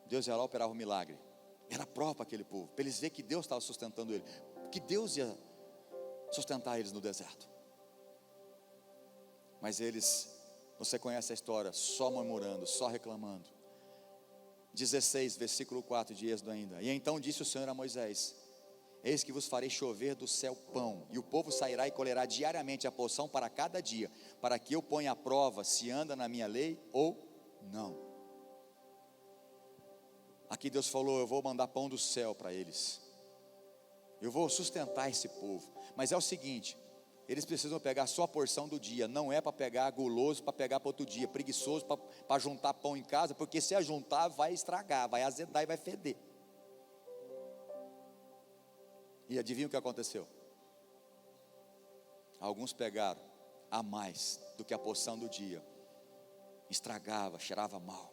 A: Deus ia lá operar um milagre. Era prova para aquele povo, para eles verem que Deus estava sustentando ele, que Deus ia sustentar eles no deserto. Mas eles, você conhece a história, só murmurando, só reclamando. 16, versículo 4 de Êxodo ainda. E então disse o Senhor a Moisés, eis que vos farei chover do céu pão, e o povo sairá e colherá diariamente a porção para cada dia, para que eu ponha à prova se anda na minha lei ou não. Aqui Deus falou, eu vou mandar pão do céu para eles, eu vou sustentar esse povo. Mas é o seguinte, eles precisam pegar só a porção do dia, não é para pegar guloso, para pegar para outro dia, preguiçoso para juntar pão em casa, porque se ajuntar vai estragar, vai azedar e vai feder. E adivinha o que aconteceu? Alguns pegaram a mais do que a porção do dia, estragava, cheirava mal.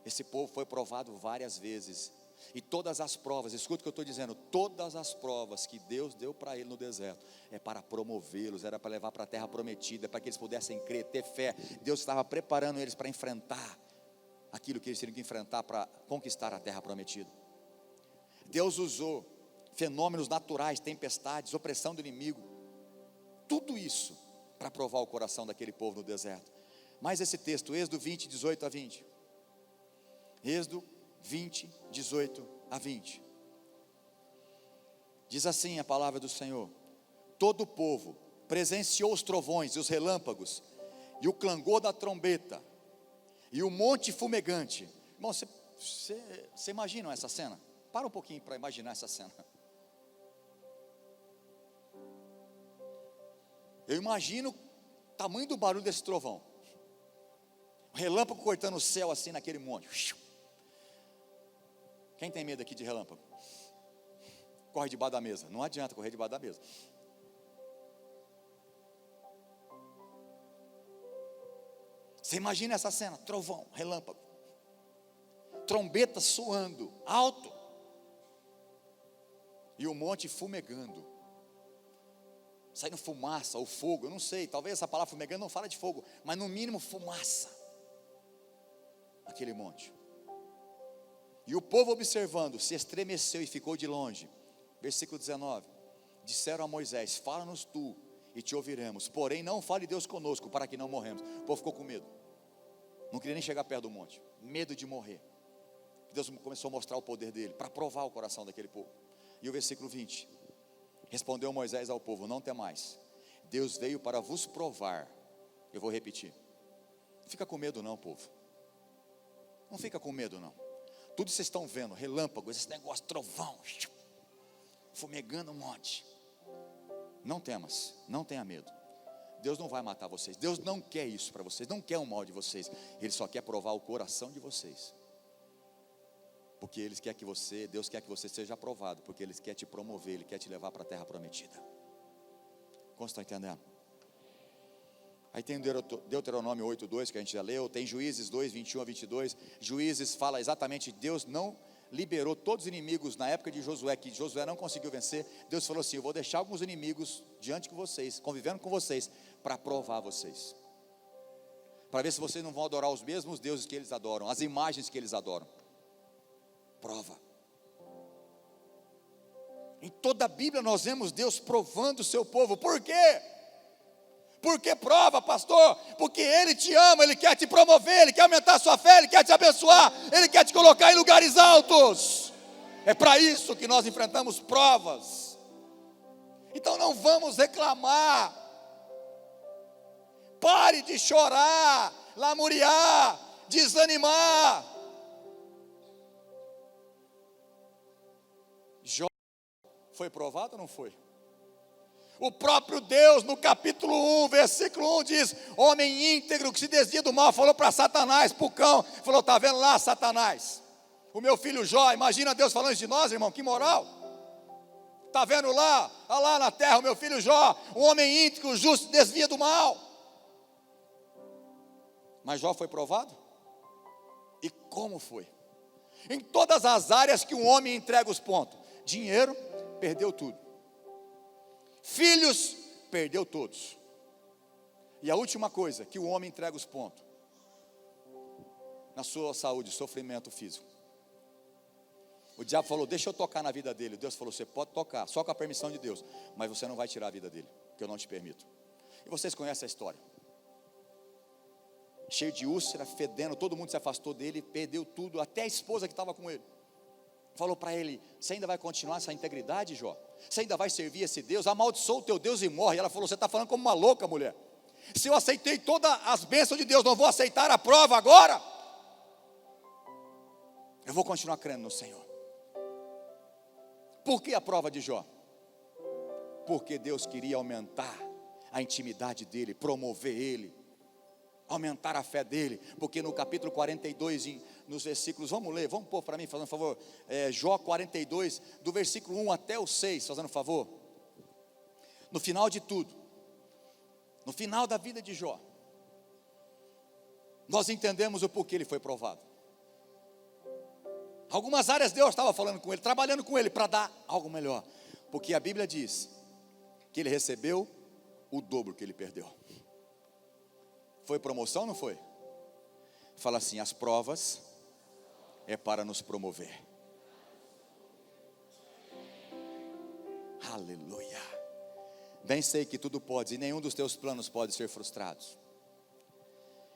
A: Esse povo foi provado várias vezes, e todas as provas, escuta o que eu estou dizendo, todas as provas que Deus deu para ele no deserto, é para promovê-los, era para levar para a terra prometida, para que eles pudessem crer, ter fé. Deus estava preparando eles para enfrentar aquilo que eles teriam que enfrentar para conquistar a terra prometida. Deus usou fenômenos naturais, tempestades, opressão do inimigo, tudo isso para provar o coração daquele povo no deserto. Mas esse texto, Êxodo 20, 18 a 20. Êxodo 20, 18 a 20. Diz assim a palavra do Senhor: todo o povo presenciou os trovões e os relâmpagos, e o clangor da trombeta, e o monte fumegante. Bom, você imagina essa cena? Para um pouquinho para imaginar essa cena. Eu imagino o tamanho do barulho desse trovão, o relâmpago cortando o céu assim naquele monte. Quem tem medo aqui de relâmpago? Corre debaixo da mesa. Não adianta correr debaixo da mesa. Você imagina essa cena, trovão, relâmpago, trombeta soando, alto, e o monte fumegando, saindo fumaça, ou fogo, eu não sei, talvez essa palavra fumegando não fala de fogo, mas no mínimo fumaça, aquele monte. E o povo observando, se estremeceu e ficou de longe. Versículo 19, disseram a Moisés, fala-nos tu, e te ouviremos, porém não fale Deus conosco, para que não morremos. O povo ficou com medo, não queria nem chegar perto do monte, medo de morrer. Deus começou a mostrar o poder dele, para provar o coração daquele povo. E o versículo 20, respondeu Moisés ao povo, não temais, Deus veio para vos provar. Eu vou repetir, não fica com medo não, povo, não fica com medo não. Tudo vocês estão vendo, relâmpagos, esse negócio, trovão, fumegando um monte. Não temas, não tenha medo. Deus não vai matar vocês, Deus não quer isso para vocês, não quer o mal de vocês. Ele só quer provar o coração de vocês. Porque Deus quer que você seja aprovado, porque Ele quer te promover, Ele quer te levar para a terra prometida. Como estão entendendo? Aí tem Deuteronômio 8:2 que a gente já leu, tem Juízes 2:21-22. Juízes fala exatamente, Deus não liberou todos os inimigos na época de Josué, que Josué não conseguiu vencer. Deus falou assim, eu vou deixar alguns inimigos diante de vocês, convivendo com vocês, para provar vocês, para ver se vocês não vão adorar os mesmos deuses que eles adoram, as imagens que eles adoram. Prova. Em toda a Bíblia nós vemos Deus provando o seu povo. Por quê? Por que prova, pastor? Porque Ele te ama, Ele quer te promover, Ele quer aumentar a sua fé, Ele quer te abençoar, Ele quer te colocar em lugares altos. É para isso que nós enfrentamos provas. Então não vamos reclamar. Pare de chorar, lamuriar, desanimar. Jó foi provado ou não foi? O próprio Deus, no capítulo 1, versículo 1, diz, homem íntegro que se desvia do mal, falou para Satanás, para o cão, falou, está vendo lá, Satanás, o meu filho Jó. Imagina Deus falando isso de nós, irmão, que moral. Está vendo lá, olha lá na terra, o meu filho Jó, um homem íntegro, justo, desvia do mal. Mas Jó foi provado? E como foi? Em todas as áreas que um homem entrega os pontos, dinheiro, perdeu tudo. Filhos, perdeu todos. E a última coisa, que o homem entrega os pontos, na sua saúde, sofrimento físico. O diabo falou, deixa eu tocar na vida dele. Deus falou, você pode tocar, só com a permissão de Deus, mas você não vai tirar a vida dele, porque eu não te permito. E vocês conhecem a história. Cheio de úlcera, fedendo, todo mundo se afastou dele, perdeu tudo, até a esposa que estava com ele. Falou para ele, você ainda vai continuar essa integridade, Jó? Você ainda vai servir esse Deus? Amaldiçoa o teu Deus e morre. E ela falou, você está falando como uma louca, mulher. Se eu aceitei todas as bênçãos de Deus, não vou aceitar a prova agora? Eu vou continuar crendo no Senhor. Por que a prova de Jó? Porque Deus queria aumentar a intimidade dele, promover ele, aumentar a fé dele. Porque no capítulo 42, nos versículos, vamos ler, vamos pôr para mim, fazendo um favor, Jó 42, do versículo 1 até o 6, fazendo um favor. No final de tudo, no final da vida de Jó, nós entendemos o porquê ele foi provado. Algumas áreas Deus estava falando com ele, trabalhando com ele para dar algo melhor. Porque a Bíblia diz que ele recebeu o dobro que ele perdeu. Foi promoção ou não foi? Fala assim, as provas é para nos promover. Aleluia. Bem sei que tudo pode e nenhum dos teus planos pode ser frustrados.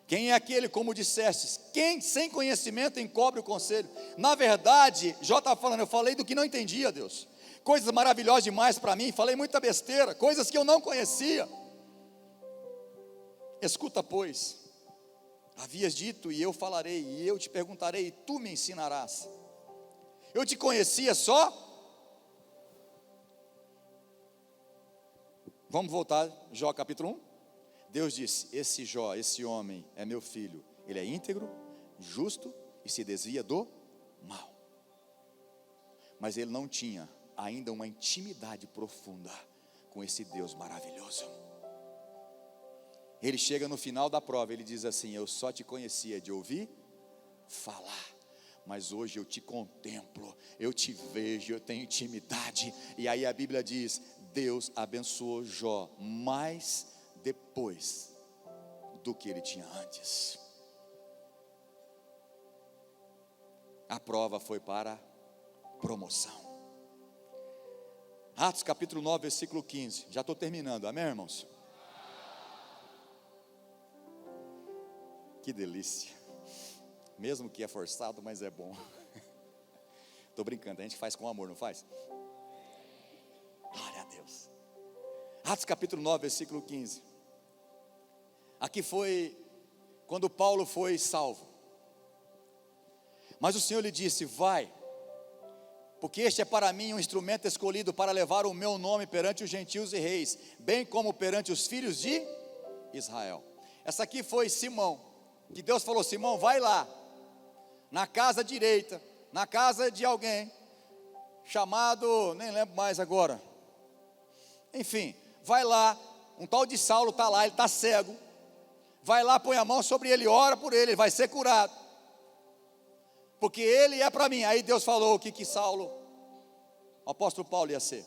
A: Quem é aquele, como dissestes, quem sem conhecimento encobre o conselho? Na verdade, Jó está falando, eu falei do que não entendia, Deus. Coisas maravilhosas demais para mim, falei muita besteira, coisas que eu não conhecia. Escuta, pois, havias dito e eu falarei, e eu te perguntarei e tu me ensinarás. Eu te conhecia só. Vamos voltar, Jó capítulo 1. Deus disse, esse Jó, esse homem é meu filho, ele é íntegro, justo e se desvia do mal. Mas ele não tinha ainda uma intimidade profunda com esse Deus maravilhoso. Ele chega no final da prova, ele diz assim, eu só te conhecia de ouvir falar, mas hoje eu te contemplo, eu te vejo, eu tenho intimidade. E aí a Bíblia diz: Deus abençoou Jó mais depois do que ele tinha antes. A prova foi para promoção. Atos capítulo 9, versículo 15. Já estou terminando, amém, irmãos? Que delícia. Mesmo que é forçado, mas é bom. Estou brincando, a gente faz com amor, não faz? Glória a Deus. Atos capítulo 9, versículo 15. Aqui foi quando Paulo foi salvo. Mas o Senhor lhe disse: vai, porque este é para mim um instrumento escolhido para levar o meu nome perante os gentios e reis, bem como perante os filhos de Israel. Essa aqui foi Simão, que Deus falou: Simão, vai lá, na casa direita, na casa de alguém, chamado, nem lembro mais agora, enfim, vai lá, um tal de Saulo está lá, ele está cego, vai lá, põe a mão sobre ele, ora por ele, ele vai ser curado, porque ele é para mim. Aí Deus falou o que Saulo, o apóstolo Paulo ia ser.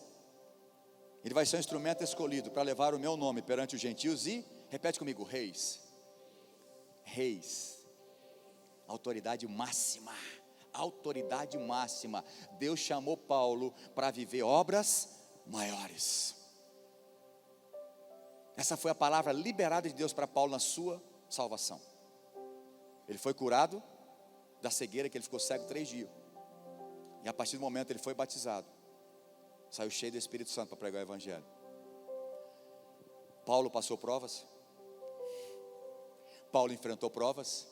A: Ele vai ser um instrumento escolhido para levar o meu nome perante os gentios e, repete comigo, reis. Reis, autoridade máxima, autoridade máxima. Deus chamou Paulo para viver obras maiores. Essa foi a palavra liberada de Deus para Paulo na sua salvação. Ele foi curado da cegueira, que ele ficou cego 3 dias, e a partir do momento ele foi batizado, saiu cheio do Espírito Santo para pregar o Evangelho. Paulo passou provas, Paulo enfrentou provas.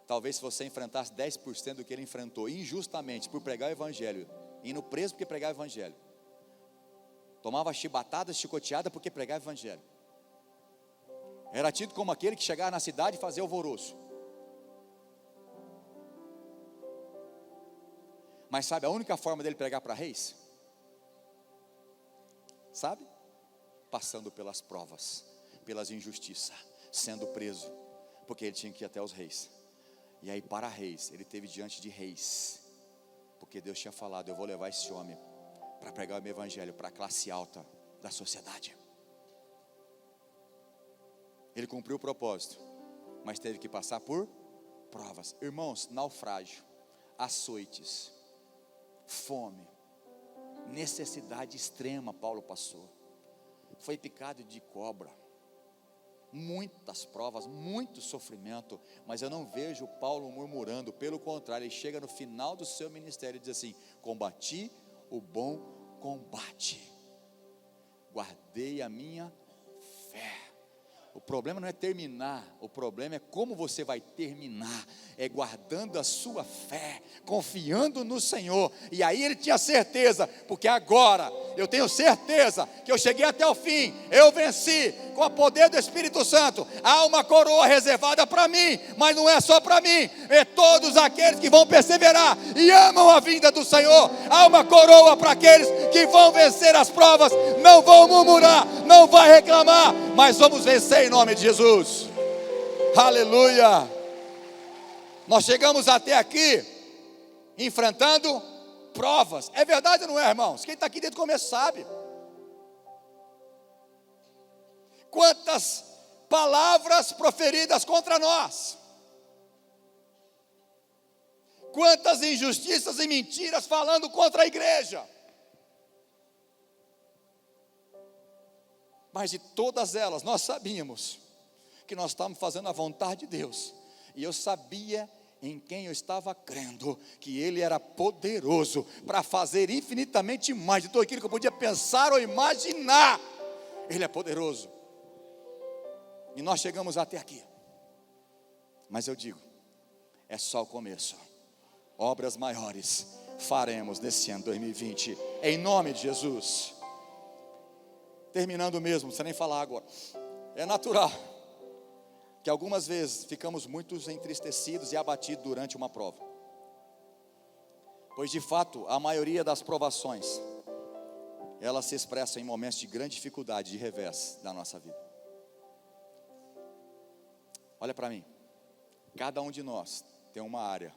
A: Talvez se você enfrentasse 10% do que ele enfrentou injustamente por pregar o Evangelho, indo preso porque pregava o Evangelho, tomava chibatada, chicoteada porque pregava o Evangelho, era tido como aquele que chegava na cidade e fazia alvoroço. Mas sabe a única forma dele pregar para reis? Sabe? Passando pelas provas, pelas injustiças, sendo preso, porque ele tinha que ir até os reis. E aí para reis, ele teve diante de reis, porque Deus tinha falado: eu vou levar esse homem para pregar o meu Evangelho para a classe alta da sociedade. Ele cumpriu o propósito, mas teve que passar por provas. Irmãos, naufrágio, açoites, fome, necessidade extrema Paulo passou. Foi picado de cobra, muitas provas, muito sofrimento, mas eu não vejo Paulo murmurando. Pelo contrário, ele chega no final do seu ministério e diz assim: combati o bom combate, guardei a minha fé. O problema não é terminar, o problema é como você vai terminar, é guardando a sua fé, confiando no Senhor. E aí ele tinha certeza, porque agora eu tenho certeza que eu cheguei até o fim, eu venci, com o poder do Espírito Santo. Há uma coroa reservada para mim, mas não é só para mim, é todos aqueles que vão perseverar e amam a vinda do Senhor. Há uma coroa para aqueles que vão vencer as provas, não vão murmurar, não vai reclamar, mas vamos vencer em nome de Jesus. Aleluia. Nós chegamos até aqui enfrentando provas. É verdade ou não é, irmãos? Quem está aqui desde o começo sabe. Quantas palavras proferidas contra nós, quantas injustiças e mentiras falando contra a igreja. Mas de todas elas nós sabíamos que nós estávamos fazendo a vontade de Deus, e eu sabia em quem eu estava crendo, que Ele era poderoso para fazer infinitamente mais de tudo aquilo que eu podia pensar ou imaginar. Ele é poderoso, e nós chegamos até aqui. Mas eu digo, é só o começo. Obras maiores faremos nesse ano 2020, em nome de Jesus. Terminando mesmo, não precisa nem falar agora. É natural que algumas vezes ficamos muito entristecidos e abatidos durante uma prova, pois de fato a maioria das provações, elas se expressam em momentos de grande dificuldade, de revés da nossa vida. Olha para mim, cada um de nós tem uma área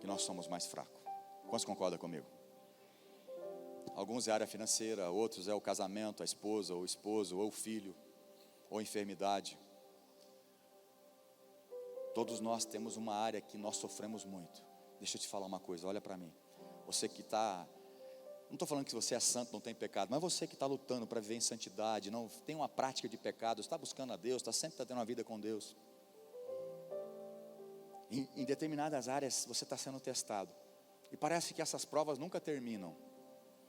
A: que nós somos mais fracos. Quantos concordam comigo? Alguns é a área financeira, outros é o casamento, a esposa, ou o esposo, ou o filho, ou enfermidade. Todos nós temos uma área que nós sofremos muito. Deixa eu te falar uma coisa, olha para mim. Você que está, não estou falando que você é santo, não tem pecado, mas você que está lutando para viver em santidade, não tem uma prática de pecado, está buscando a Deus, sempre tendo uma vida com Deus. Em determinadas áreas você está sendo testado. E parece que essas provas nunca terminam.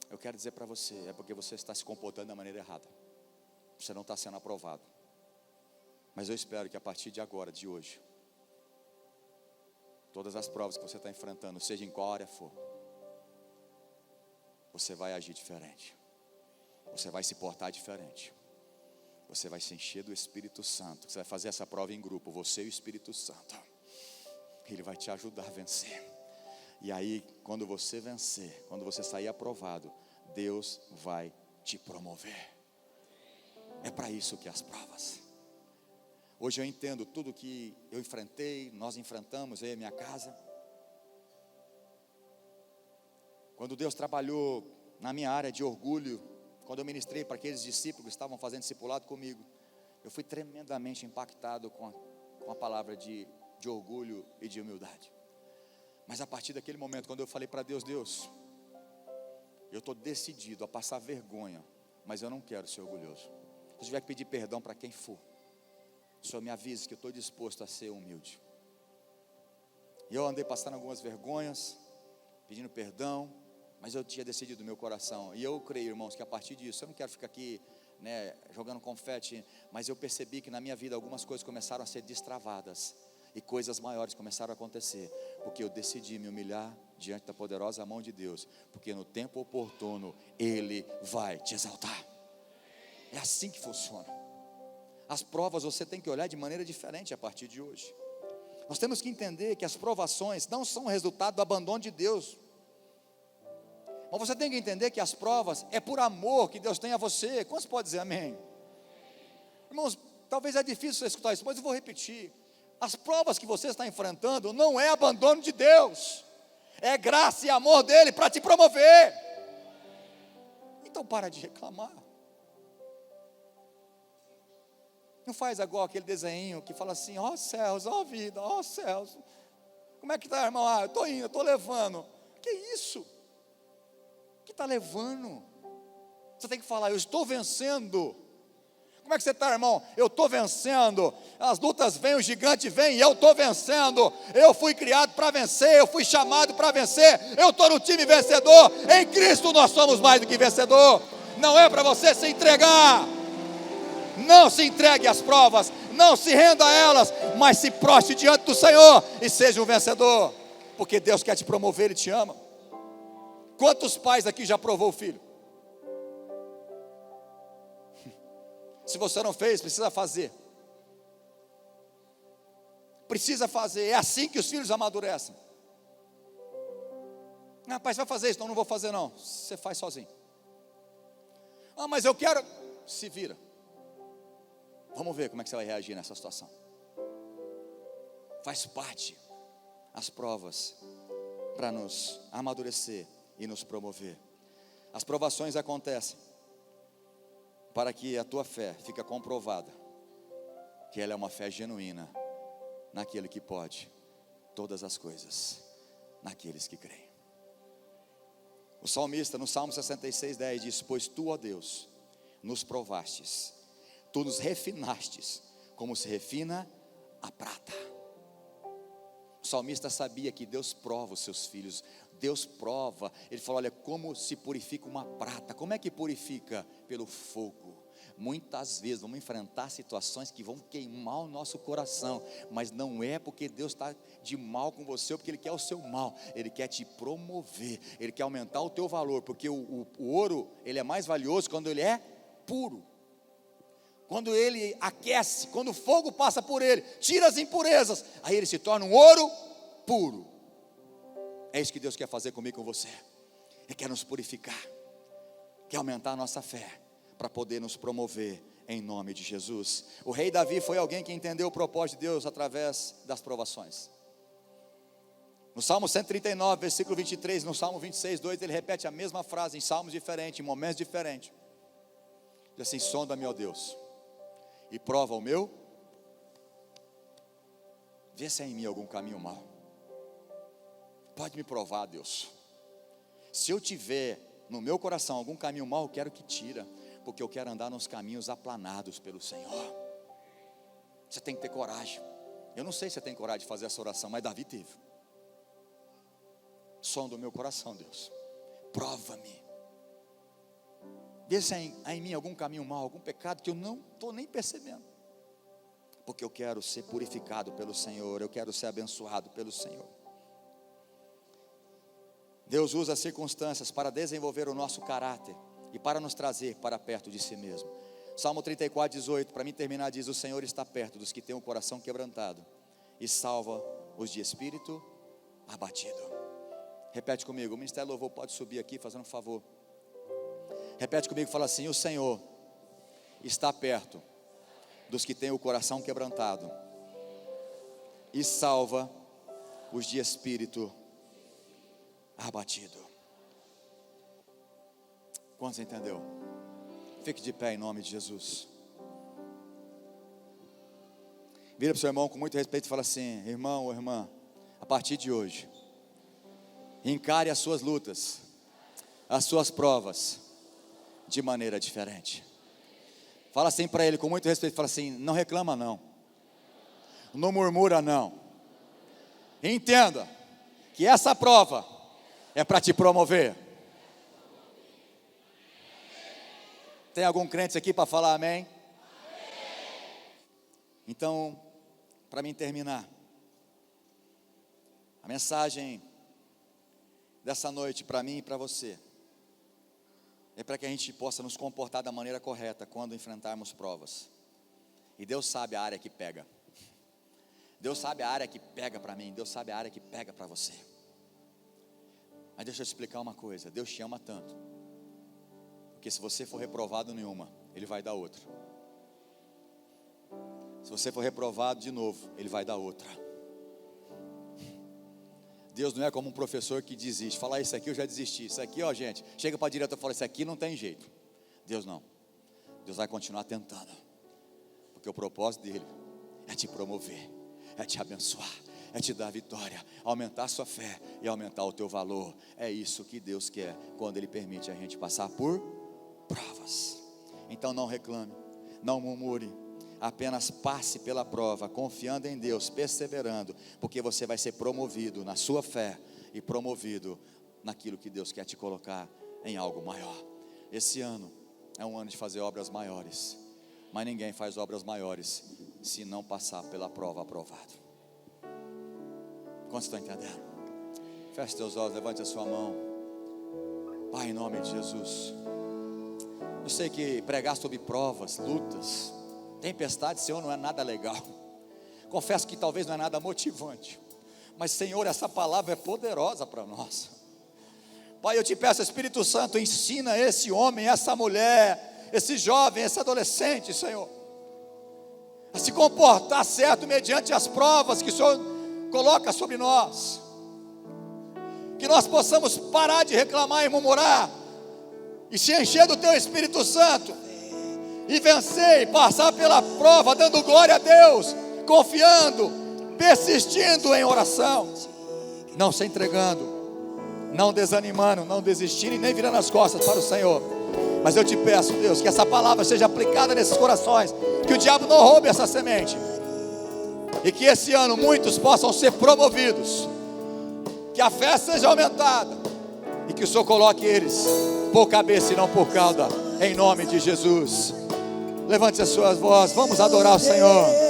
A: Eu quero dizer para você, é porque você está se comportando da maneira errada. Você não está sendo aprovado. Mas eu espero que a partir de agora, de hoje, todas as provas que você está enfrentando, seja em qual área for, você vai agir diferente. Você vai se portar diferente. Você vai se encher do Espírito Santo. Você vai fazer essa prova em grupo, você e o Espírito Santo. Ele vai te ajudar a vencer. E aí, quando você vencer, quando você sair aprovado, Deus vai te promover. É para isso que as provas. Hoje eu entendo tudo que eu enfrentei, nós enfrentamos, eu e minha casa. Quando Deus trabalhou na minha área de orgulho, quando eu ministrei para aqueles discípulos que estavam fazendo discipulado comigo, eu fui tremendamente impactado com a palavra de orgulho e de humildade. Mas a partir daquele momento, quando eu falei para Deus, Deus, eu estou decidido a passar vergonha, mas eu não quero ser orgulhoso. Se eu tiver que pedir perdão para quem for, o Senhor me avise que eu estou disposto a ser humilde. E eu andei passando algumas vergonhas, pedindo perdão, mas eu tinha decidido no meu coração. E eu creio, irmãos, que a partir disso, eu não quero ficar aqui, jogando confete, mas eu percebi que na minha vida algumas coisas começaram a ser destravadas. E coisas maiores começaram a acontecer, porque eu decidi me humilhar diante da poderosa mão de Deus, porque no tempo oportuno Ele vai te exaltar. É assim que funciona. As provas você tem que olhar de maneira diferente a partir de hoje. Nós temos que entender que as provações não são resultado do abandono de Deus, mas você tem que entender que as provas é por amor que Deus tem a você. Quantos podem dizer amém? Irmãos, talvez é difícil você escutar isso, mas eu vou repetir. As provas que você está enfrentando não é abandono de Deus, é graça e amor dele para te promover. Então para de reclamar. Não faz agora aquele desenho que fala assim: ó céus, ó vida, ó céus. Como é que está, irmão? Eu estou indo, eu estou levando. Que isso? Que está levando? Você tem que falar: eu estou vencendo. Como é que você está, irmão? Eu estou vencendo. As lutas vêm, o gigante vem e eu estou vencendo. Eu fui criado para vencer, eu fui chamado para vencer. Eu estou no time vencedor. Em Cristo nós somos mais do que vencedor. Não é para você se entregar. Não se entregue às provas, não se renda a elas, mas se prostre diante do Senhor e seja um vencedor, porque Deus quer te promover e te ama. Quantos pais aqui já provou o filho? Se você não fez, precisa fazer. Precisa fazer, é assim que os filhos amadurecem. Rapaz, vai fazer isso? Não, não vou fazer não. Você faz sozinho. Ah, mas eu quero. Se vira. Vamos ver como é que você vai reagir nessa situação. Faz parte as provas para nos amadurecer e nos promover. As provações acontecem para que a tua fé fique comprovada que ela é uma fé genuína naquele que pode todas as coisas, naqueles que creem. O salmista no Salmo 66:10 diz: pois tu, ó Deus, nos provastes, tu nos refinastes, como se refina a prata. O salmista sabia que Deus prova os seus filhos. Deus prova. Ele falou: olha, como se purifica uma prata. Como é que purifica? Pelo fogo. Muitas vezes vamos enfrentar situações que vão queimar o nosso coração, mas não é porque Deus está de mal com você, ou porque Ele quer o seu mal. Ele quer te promover, Ele quer aumentar o teu valor, porque o ouro, ele é mais valioso quando ele é puro. Quando ele aquece, quando o fogo passa por ele, tira as impurezas, aí ele se torna um ouro puro. É isso que Deus quer fazer comigo e com você. Ele quer nos purificar, quer aumentar a nossa fé, para poder nos promover em nome de Jesus. O rei Davi foi alguém que entendeu o propósito de Deus através das provações. No Salmo 139, versículo 23, no Salmo 26, 2, ele repete a mesma frase em salmos diferentes, em momentos diferentes. Diz assim: sonda-me, ó Deus, e prova o meu, vê se há em mim algum caminho mau. Pode me provar, Deus. Se eu tiver no meu coração algum caminho mau, eu quero que tira, porque eu quero andar nos caminhos aplanados pelo Senhor. Você tem que ter coragem. Eu não sei se você tem coragem de fazer essa oração, mas Davi teve. Sonda o meu coração, Deus, prova-me, vê se há em mim algum caminho mau, algum pecado que eu não estou nem percebendo, porque eu quero ser purificado pelo Senhor, eu quero ser abençoado pelo Senhor. Deus usa as circunstâncias para desenvolver o nosso caráter e para nos trazer para perto de si mesmo. Salmo 34, 18, para mim terminar, diz: o Senhor está perto dos que têm o coração quebrantado e salva os de espírito abatido. Repete comigo, o Ministério Louvor pode subir aqui, fazendo um favor. Repete comigo, fala assim: o Senhor está perto dos que têm o coração quebrantado e salva os de espírito abatido. Quantos entendeu? Fique de pé em nome de Jesus. Vira para o seu irmão com muito respeito e fala assim: irmão ou irmã, a partir de hoje, encare as suas lutas, as suas provas, de maneira diferente. Fala assim para ele com muito respeito, fala assim: não reclama não, não murmura não, entenda que essa prova é para te promover. Tem algum crente aqui para falar amém? Então, para mim terminar, a mensagem dessa noite para mim e para você é para que a gente possa nos comportar da maneira correta quando enfrentarmos provas. E Deus sabe a área que pega. Deus sabe a área que pega para mim, Deus sabe a área que pega para você. Mas deixa eu te explicar uma coisa: Deus te ama tanto, porque se você for reprovado em uma, Ele vai dar outra. Se você for reprovado de novo, Ele vai dar outra. Deus não é como um professor que desiste. Fala: isso aqui eu já desisti, isso aqui, ó gente, chega para a diretora e fala: isso aqui não tem jeito. Deus não. Deus vai continuar tentando, porque o propósito dele é te promover, é te abençoar, é te dar vitória, aumentar a sua fé e aumentar o teu valor. É isso que Deus quer quando Ele permite a gente passar por provas. Então não reclame, não murmure, apenas passe pela prova, confiando em Deus, perseverando, porque você vai ser promovido na sua fé e promovido naquilo que Deus quer te colocar em algo maior. Esse ano é um ano de fazer obras maiores, mas ninguém faz obras maiores se não passar pela prova aprovado. Quantos estão entendendo? Feche teus olhos, levante a sua mão. Pai, em nome de Jesus, eu sei que pregar sobre provas, lutas, tempestade, Senhor, não é nada legal. Confesso que talvez não é nada motivante, mas Senhor, essa palavra é poderosa para nós. Pai, eu te peço, Espírito Santo, ensina esse homem, essa mulher, esse jovem, esse adolescente, Senhor, a se comportar certo mediante as provas que o Senhor coloca sobre nós. Que nós possamos parar de reclamar e murmurar e se encher do Teu Espírito Santo e vencer e passar pela prova, dando glória a Deus, confiando, persistindo em oração, não se entregando, não desanimando, não desistindo e nem virando as costas para o Senhor. Mas eu te peço, Deus, que essa palavra seja aplicada nesses corações, que o diabo não roube essa semente, e que esse ano muitos possam ser promovidos, que a fé seja aumentada, e que o Senhor coloque eles por cabeça e não por cauda, em nome de Jesus. Levante as suas vozes, vamos adorar o Senhor.